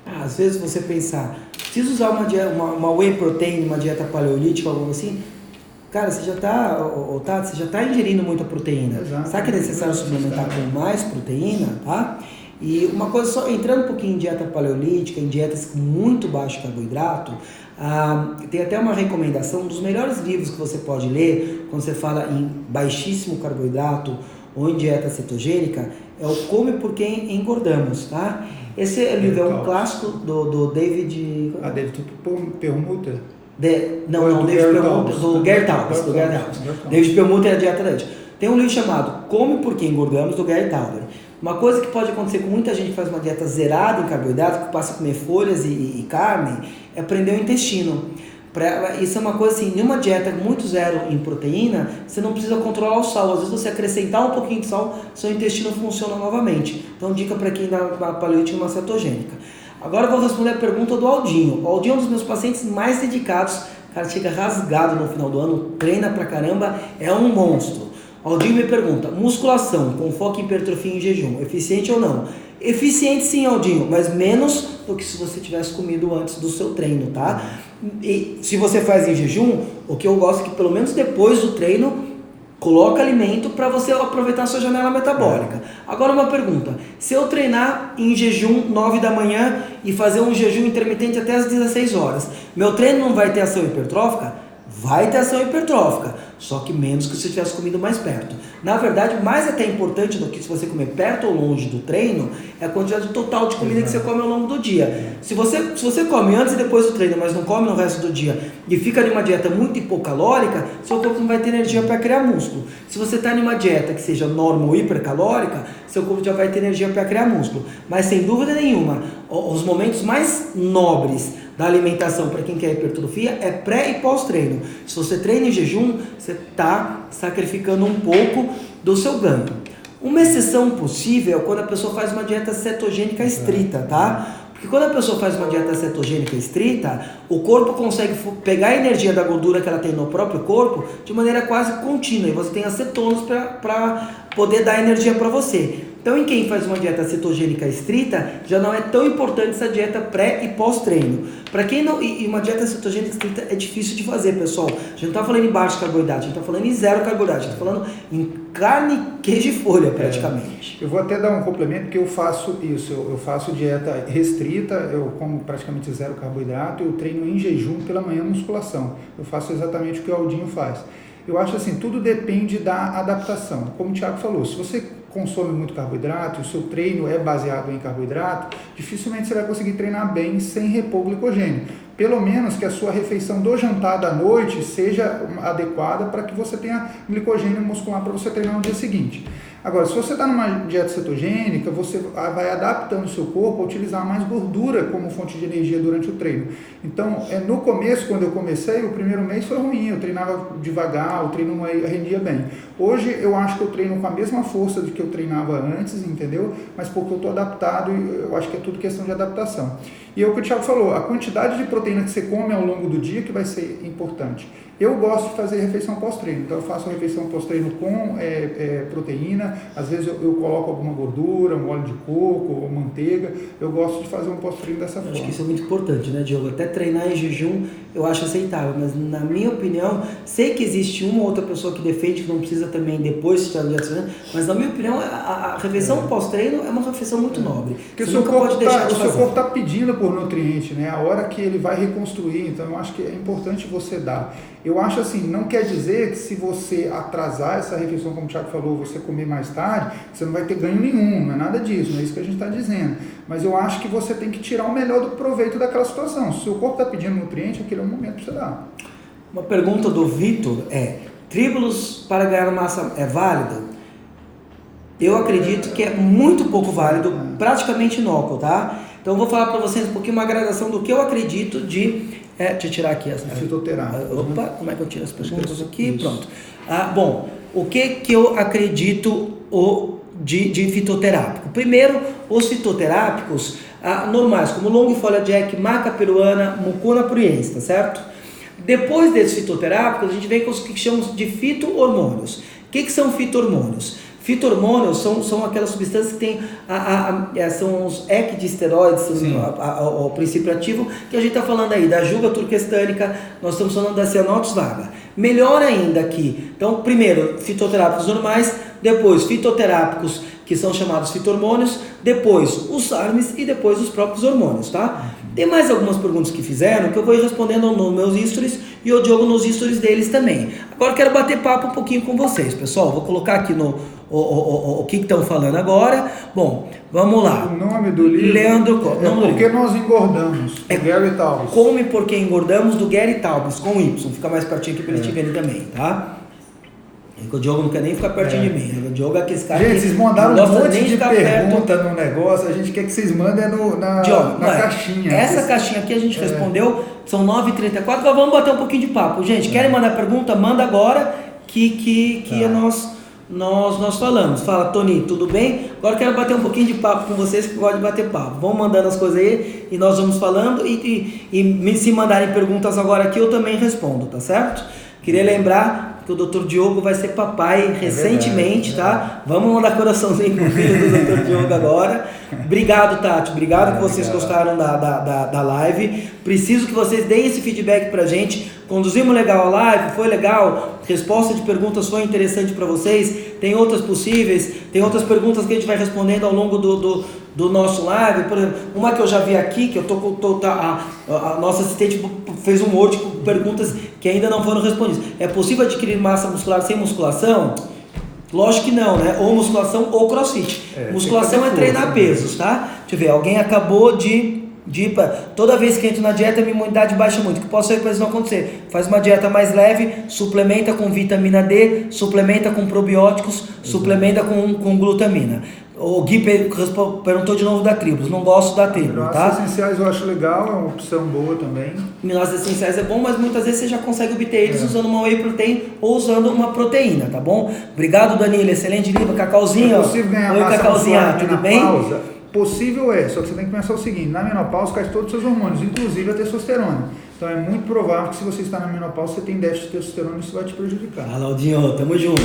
Às vezes você pensar, preciso usar uma whey protein, uma dieta paleolítica, algo assim, cara, você já está ingerindo muita proteína. Exato. Sabe que é necessário suplementar com mais proteína, tá? E uma coisa só, entrando um pouquinho em dieta paleolítica, em dietas com muito baixo carboidrato, tem até uma recomendação, um dos melhores livros que você pode ler, quando você fala em baixíssimo carboidrato ou em dieta cetogênica, é o Come Porque Engordamos, tá? Esse livro é um clássico do David... David Perlmutter? Do Gary Taubes. David Perlmutter é a dieta dele. Tem um livro chamado Come Porque Engordamos, do Gary Taubes. Uma coisa que pode acontecer com muita gente que faz uma dieta zerada em carboidrato, que passa a comer folhas e carne, é prender o intestino. Isso é uma coisa assim, em uma dieta muito zero em proteína, você não precisa controlar o sal. Às vezes você acrescentar um pouquinho de sal, seu intestino funciona novamente. Então, dica para quem dá paleolítica e uma cetogênica. Agora eu vou responder a pergunta do Aldinho. O Aldinho é um dos meus pacientes mais dedicados. O cara chega rasgado no final do ano, treina pra caramba, é um monstro. O Aldinho me pergunta, musculação com foco em hipertrofia em jejum, eficiente ou não? Eficiente sim, Aldinho, mas menos do que se você tivesse comido antes do seu treino, tá? E se você faz em jejum, o que eu gosto é que pelo menos depois do treino, coloca alimento para você aproveitar a sua janela metabólica. Agora uma pergunta, se eu treinar em jejum 9 da manhã e fazer um jejum intermitente até as 16 horas, meu treino não vai ter ação hipertrófica? Vai ter ação hipertrófica, só que menos que se você tivesse comido mais perto. Na verdade, mais até importante do que se você comer perto ou longe do treino, é a quantidade total de comida que você come ao longo do dia. Se você come antes e depois do treino, mas não come no resto do dia, e fica em uma dieta muito hipocalórica, seu corpo não vai ter energia para criar músculo. Se você está em uma dieta que seja normal ou hipercalórica, seu corpo já vai ter energia para criar músculo. Mas sem dúvida nenhuma, os momentos mais nobres da alimentação para quem quer hipertrofia é pré e pós-treino. Se você treina em jejum, você está sacrificando um pouco do seu ganho. Uma exceção possível é quando a pessoa faz uma dieta cetogênica estrita, tá? Porque quando a pessoa faz uma dieta cetogênica estrita, o corpo consegue pegar a energia da gordura que ela tem no próprio corpo de maneira quase contínua, e você tem acetonos para poder dar energia para você. Então, em quem faz uma dieta cetogênica estrita, já não é tão importante essa dieta pré e pós-treino. Para quem não... E uma dieta cetogênica estrita é difícil de fazer, pessoal. A gente não está falando em baixo carboidrato, a gente está falando em zero carboidrato, a gente está falando em carne, queijo e folha, praticamente. Eu vou até dar um complemento, porque eu faço isso. Eu faço dieta restrita, eu como praticamente zero carboidrato, eu treino em jejum pela manhã musculação. Eu faço exatamente o que o Aldinho faz. Eu acho assim, tudo depende da adaptação. Como o Thiago falou, se você consome muito carboidrato, o seu treino é baseado em carboidrato, dificilmente você vai conseguir treinar bem sem repor glicogênio. Pelo menos que a sua refeição do jantar da noite seja adequada para que você tenha glicogênio muscular para você treinar no dia seguinte. Agora, se você está numa dieta cetogênica, você vai adaptando o seu corpo a utilizar mais gordura como fonte de energia durante o treino. Então, no começo, quando eu comecei, o primeiro mês foi ruim, eu treinava devagar, o treino não rendia bem. Hoje, eu acho que eu treino com a mesma força do que eu treinava antes, entendeu? Mas porque eu estou adaptado, eu acho que é tudo questão de adaptação. E é o que o Thiago falou, a quantidade de proteína que você come ao longo do dia que vai ser importante. Eu gosto de fazer refeição pós-treino, então eu faço a refeição pós-treino com proteína, às vezes eu coloco alguma gordura, um óleo de coco ou manteiga, eu gosto de fazer um pós-treino dessa forma. Acho que isso é muito importante, né, Diogo? Até treinar em jejum eu acho aceitável, mas na minha opinião, sei que existe uma ou outra pessoa que defende que não precisa também depois estar no dia, mas na minha opinião a refeição pós-treino é uma refeição muito nobre. Porque o seu corpo está pedindo por nutriente, né? A hora que ele vai reconstruir, então eu acho que é importante você dar. Eu acho assim, não quer dizer que se você atrasar essa refeição, como o Thiago falou, você comer mais tarde, você não vai ter ganho nenhum, não é nada disso, não é isso que a gente está dizendo. Mas eu acho que você tem que tirar o melhor do proveito daquela situação. Se o seu corpo está pedindo nutriente, aquele é o momento para você dar. Uma pergunta do Vitor tribulus para ganhar massa é válido? Eu acredito que é muito pouco válido, praticamente inócuo, tá? Então eu vou falar para vocês um pouquinho uma gradação do que eu acredito de... deixa eu tirar aqui essa... fitoterápico. Opa, como é que eu tiro as perguntas aqui? Isso. Pronto. Bom, o que eu acredito de fitoterápico? Primeiro, os fitoterápicos normais, como longifolha jack, maca peruana, mucuna pruriensis, tá certo? Depois desses fitoterápicos, a gente vem com os que chamamos de fito-hormônios. O que são fito-hormônios? Fito-hormônios são aquelas substâncias que tem são os equidisteroides, o princípio ativo que a gente está falando aí, da juga turquestânica, nós estamos falando da cianotus vaga. Melhor ainda aqui, então primeiro fitoterápicos normais, depois fitoterápicos que são chamados fito-hormônios, depois os SARMs e depois os próprios hormônios, tá? Tem mais algumas perguntas que fizeram que eu vou ir respondendo nos meus stories e o Diogo nos stories deles também. Agora eu quero bater papo um pouquinho com vocês, pessoal. Vou colocar aqui o que estão falando agora. Bom, vamos lá. O nome do livro Leandro, Porque Nós Engordamos, do Gary Taubes. Come Porque Engordamos, do Gary Taubes, com Y. Fica mais pertinho aqui para eles te verem também, tá? O Diogo não quer nem ficar pertinho de mim. O Diogo é aquele cara. Gente, vocês mandaram um monte de pergunta no negócio. A gente quer que vocês mandem na caixinha. Essa caixinha aqui a gente respondeu. São 9h34. Agora vamos bater um pouquinho de papo. Gente, querem mandar pergunta? Manda agora que nós falamos. Fala, Tony, tudo bem? Agora eu quero bater um pouquinho de papo com vocês que gostam de bater papo. Vão mandando as coisas aí e nós vamos falando. E se mandarem perguntas agora aqui, eu também respondo, tá certo? Queria lembrar que o Dr. Diogo vai ser papai recentemente, tá? Vamos mandar coraçãozinho pro filho do Dr. Diogo agora. Obrigado, Tati. Obrigado que vocês gostaram da live. Preciso que vocês deem esse feedback pra gente. Conduzimos legal a live? Foi legal? Resposta de perguntas foi interessante para vocês? Tem outras possíveis? Tem outras perguntas que a gente vai respondendo ao longo do nosso live? Por exemplo, uma que eu já vi aqui, que eu a nossa assistente fez um monte de perguntas que ainda não foram respondidas. É possível adquirir massa muscular sem musculação? Lógico que não, né? Ou musculação ou crossfit. Musculação é treinar pesos, tá? Deixa eu ver, alguém acabou de toda vez que entro na dieta, minha imunidade baixa muito. O que posso fazer para isso não acontecer? Faz uma dieta mais leve, suplementa com vitamina D, suplementa com probióticos, suplementa com glutamina. O Gui perguntou de novo da Tribulus. Não gosto da Tribulus, tá? Aminoácidos essenciais eu acho legal, é uma opção boa também. Aminoácidos essenciais é bom, mas muitas vezes você já consegue obter eles usando uma whey protein ou usando uma proteína, tá bom? Obrigado, Danilo. Excelente livro. Cacauzinho. É possível ganhar Oi, Cacauzinha. Tudo bem? Pausa. Possível só que você tem que pensar o seguinte: na menopausa cai todos os seus hormônios, inclusive a testosterona. Então é muito provável que se você está na menopausa, você tem déficit de testosterona e isso vai te prejudicar. Fala, Aldinho, tamo junto.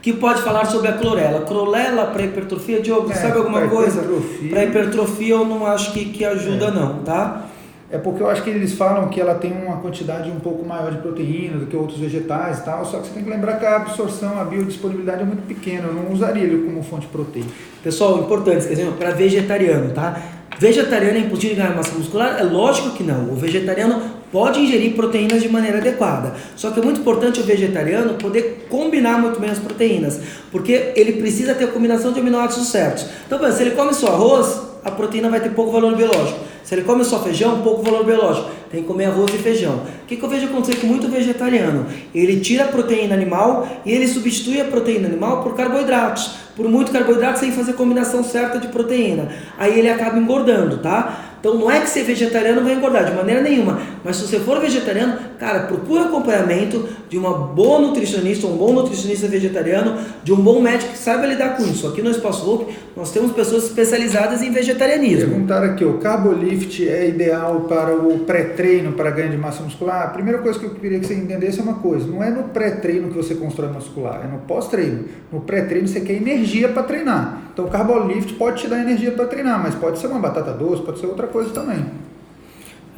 Que pode falar sobre a clorela? Clorela para hipertrofia, Diogo, sabe alguma coisa? Para hipertrofia eu não acho que ajuda não, tá? É porque eu acho que eles falam que ela tem uma quantidade um pouco maior de proteína do que outros vegetais e tal, só que você tem que lembrar que a absorção, a biodisponibilidade é muito pequena, eu não usaria ele como fonte proteica. Pessoal, importante, quer dizer, para vegetariano, tá? Vegetariano é impossível ganhar massa muscular? É lógico que não. O vegetariano pode ingerir proteínas de maneira adequada. Só que é muito importante o vegetariano poder combinar muito bem as proteínas, porque ele precisa ter a combinação de aminoácidos certos. Então, se ele come só arroz, a proteína vai ter pouco valor biológico. Se ele come só feijão, pouco valor biológico. Tem que comer arroz e feijão. O que eu vejo acontecer com muito vegetariano? Ele tira a proteína animal e ele substitui a proteína animal por carboidratos. Por muito carboidrato sem fazer a combinação certa de proteína. Aí ele acaba engordando, tá? Então não é que ser vegetariano vai engordar, de maneira nenhuma. Mas se você for vegetariano, cara, procura acompanhamento de uma boa nutricionista, um bom nutricionista vegetariano, de um bom médico que saiba lidar com isso. Aqui no Espaço Loop, nós temos pessoas especializadas em vegetarianismo. Perguntaram aqui, o Carbolift é ideal para o pré-treino, para ganho de massa muscular? A primeira coisa que eu queria que você entendesse é uma coisa, não é no pré-treino que você constrói muscular, é no pós-treino. No pré-treino você quer energia para treinar. Então o Carbolift pode te dar energia para treinar, mas pode ser uma batata doce, pode ser outra coisa também.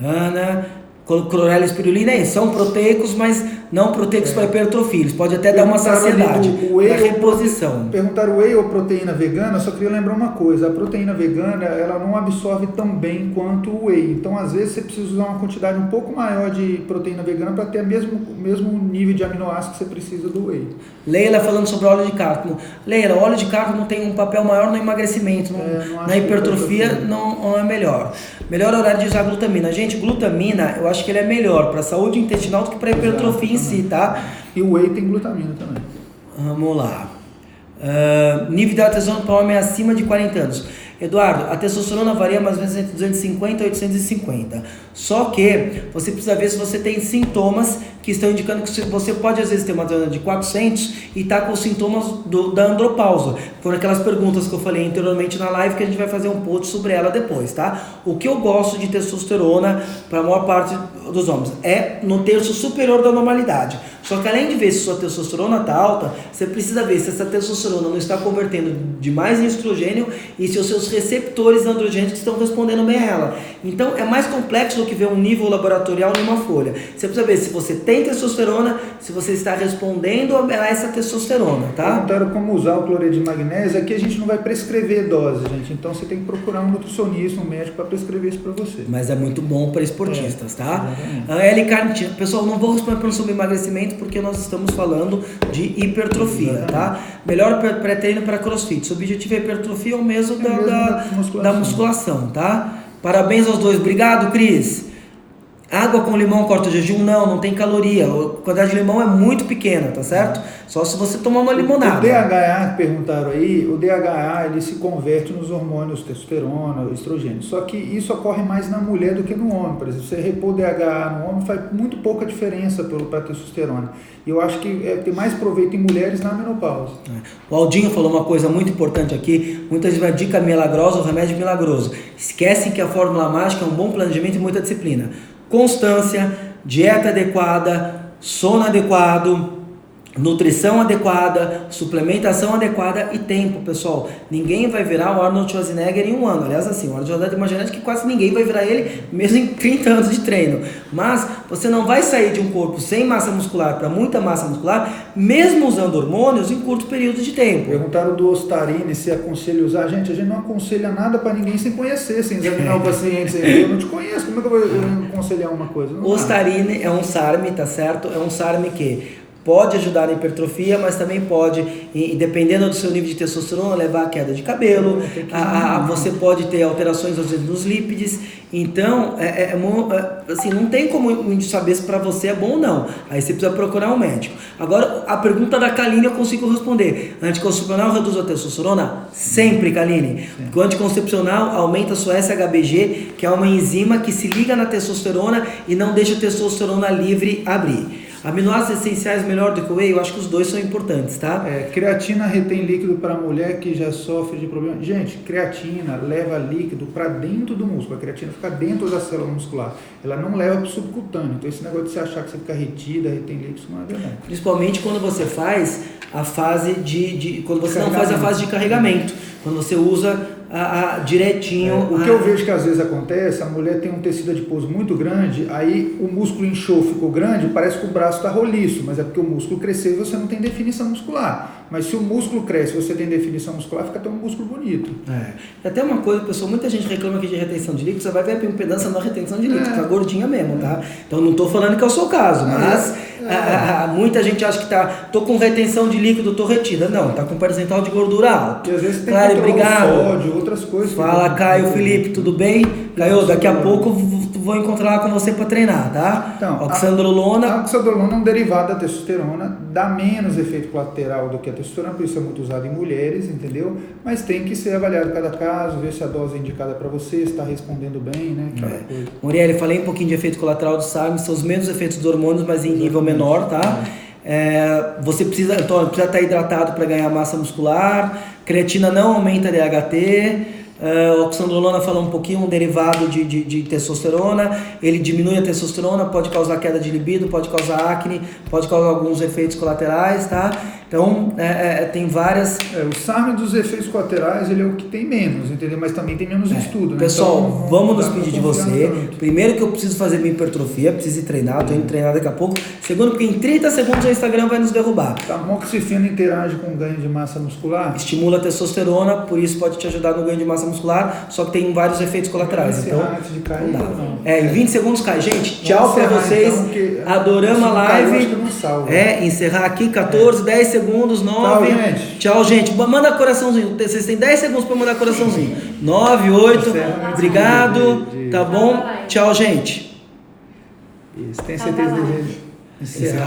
Ana, clorela e espirulina são proteicos, mas não proteicos para hipertrofia. Eles podem até dar uma saciedade, para reposição. Perguntaram whey ou proteína vegana, eu só queria lembrar uma coisa, a proteína vegana ela não absorve tão bem quanto o whey, então às vezes você precisa usar uma quantidade um pouco maior de proteína vegana para ter o mesmo nível de aminoácidos que você precisa do whey. Leila falando sobre óleo de cártamo. Leila, o óleo de cártamo tem um papel maior no emagrecimento, na hipertrofia não é melhor. Melhor horário de usar glutamina. Gente, glutamina, eu acho que ele é melhor para a saúde intestinal do que para a hipertrofia em si, tá? E o whey tem glutamina também. Vamos lá. Nível de testosterona para homem acima de 40 anos. Eduardo, a testosterona varia mais ou menos entre 250 e 850. Só que você precisa ver se você tem sintomas que estão indicando que você pode às vezes ter uma testosterona de 400 e tá com os sintomas da andropausa. Foram aquelas perguntas que eu falei anteriormente na live que a gente vai fazer um post sobre ela depois, tá? O que eu gosto de testosterona para a maior parte dos homens é no terço superior da normalidade. Só que além de ver se sua testosterona está alta, você precisa ver se essa testosterona não está convertendo demais em estrogênio e se os seus receptores androgênicos estão respondendo bem a ela. Então é mais complexo do que ver um nível laboratorial numa folha. Você precisa ver se você tem testosterona, se você está respondendo a essa testosterona, tá? Perguntaram como usar o cloreto de magnésio. Aqui a gente não vai prescrever dose, gente. Então você tem que procurar um nutricionista, um médico para prescrever isso para você. Mas é muito bom para esportistas, tá? Pessoal, não vou responder sobre emagrecimento porque nós estamos falando de hipertrofia, tá? Melhor pré-treino para crossfit. Se o objetivo é hipertrofia, é o mesmo da musculação, tá? Parabéns aos dois. Obrigado, Cris. Água com limão corta o jejum? Não tem caloria. A quantidade de limão é muito pequena, tá certo? Só se você tomar uma limonada. O DHA que perguntaram aí, o DHA ele se converte nos hormônios testosterona, estrogênio. Só que isso ocorre mais na mulher do que no homem. Por exemplo, você repor DHA no homem faz muito pouca diferença para a testosterona. E eu acho que tem mais proveito em mulheres na menopausa. O Aldinho falou uma coisa muito importante aqui. Muitas vezes a dica milagrosa, o remédio milagroso. Esquecem que a fórmula mágica é um bom planejamento e muita disciplina. Constância, dieta adequada, sono adequado, nutrição adequada, suplementação adequada e tempo, pessoal. Ninguém vai virar o Arnold Schwarzenegger em um ano. Aliás, assim, o Arnold Schwarzenegger tem uma genética que quase ninguém vai virar ele, mesmo em 30 anos de treino. Mas você não vai sair de um corpo sem massa muscular para muita massa muscular, mesmo usando hormônios em curto período de tempo. Perguntaram do Ostarine se aconselha usar. Gente, a gente não aconselha nada para ninguém sem conhecer, sem examinar o paciente. Eu não te conheço, como é que eu vou aconselhar uma coisa? O Ostarine é um SARM, tá certo? É um SARM que pode ajudar na hipertrofia, mas também pode, dependendo do seu nível de testosterona, levar a queda de cabelo, você pode ter alterações às vezes nos lípides. Então, assim, não tem como saber se para você é bom ou não. Aí você precisa procurar um médico. Agora, a pergunta da Kaline eu consigo responder. Anticoncepcional reduz a testosterona? Sempre, Kaline. Porque o anticoncepcional aumenta a sua SHBG, que é uma enzima que se liga na testosterona e não deixa a testosterona livre abrir. Aminoácidos essenciais melhor do que o whey? Eu acho que os dois são importantes, tá? Creatina retém líquido para a mulher que já sofre de problema. Gente, creatina leva líquido para dentro do músculo. A creatina fica dentro da célula muscular. Ela não leva para o subcutâneo. Então esse negócio de você achar que você fica retida, retém líquido, isso não é verdade. Principalmente quando você faz a fase quando você não faz a fase de carregamento. Quando você usa direitinho. O que eu vejo que às vezes acontece, a mulher tem um tecido adiposo muito grande, aí o músculo inchou, ficou grande, parece que o braço está roliço, mas é porque o músculo cresceu e você não tem definição muscular. Mas se o músculo cresce e você tem definição muscular, fica até um músculo bonito. E até uma coisa, pessoal, muita gente reclama aqui de retenção de líquido, você vai ver a impedância na retenção de líquido, fica gordinha mesmo, tá? Então não estou falando que é o seu caso, mas Muita gente acha que tô com retenção de líquido, tô retida. Não, tá com percentual de gordura alto. E às vezes tem Claro, que obrigado. sódio, outras coisas. Fala, Caio, Felipe, tudo bem? Caio, daqui a pouco vou encontrar lá com você para treinar, tá? Então, oxandrolona. A oxandrolona é um derivado da testosterona, dá menos efeito colateral do que a testosterona, por isso é muito usado em mulheres, entendeu? Mas tem que ser avaliado cada caso, ver se a dose é indicada para você, se está respondendo bem, né? Muriel, falei um pouquinho de efeito colateral do SARM, são os mesmos efeitos dos hormônios, mas em nível menor, tá? Você precisa estar hidratado para ganhar massa muscular, creatina não aumenta DHT, oxandrolona fala um pouquinho, um derivado de testosterona, ele diminui a testosterona, pode causar queda de libido, pode causar acne, pode causar alguns efeitos colaterais, tá? Então, tem várias... o SARM dos efeitos colaterais, ele é o que tem menos, entendeu? Mas também tem menos estudo, né? Pessoal, então, vamos nos pedir de você. Primeiro que eu preciso fazer minha hipertrofia, preciso ir treinar, tô indo treinar daqui a pouco. Segundo, porque em 30 segundos o Instagram vai nos derrubar. A amoxicilina interage com o ganho de massa muscular? Estimula a testosterona, por isso pode te ajudar no ganho de massa muscular, só que tem vários efeitos colaterais. Então, antes de cair, não dá. Em 20 segundos cai. Gente, tchau pra vocês. Então, adoramos a live. Encerrar aqui, 14, 10 segundos, 9. Tchau, gente. Manda coraçãozinho. Vocês têm 10 segundos pra mandar coraçãozinho. 9, 8. Obrigado. Tá bom? Tchau, gente. Isso, tem certeza de encerrar.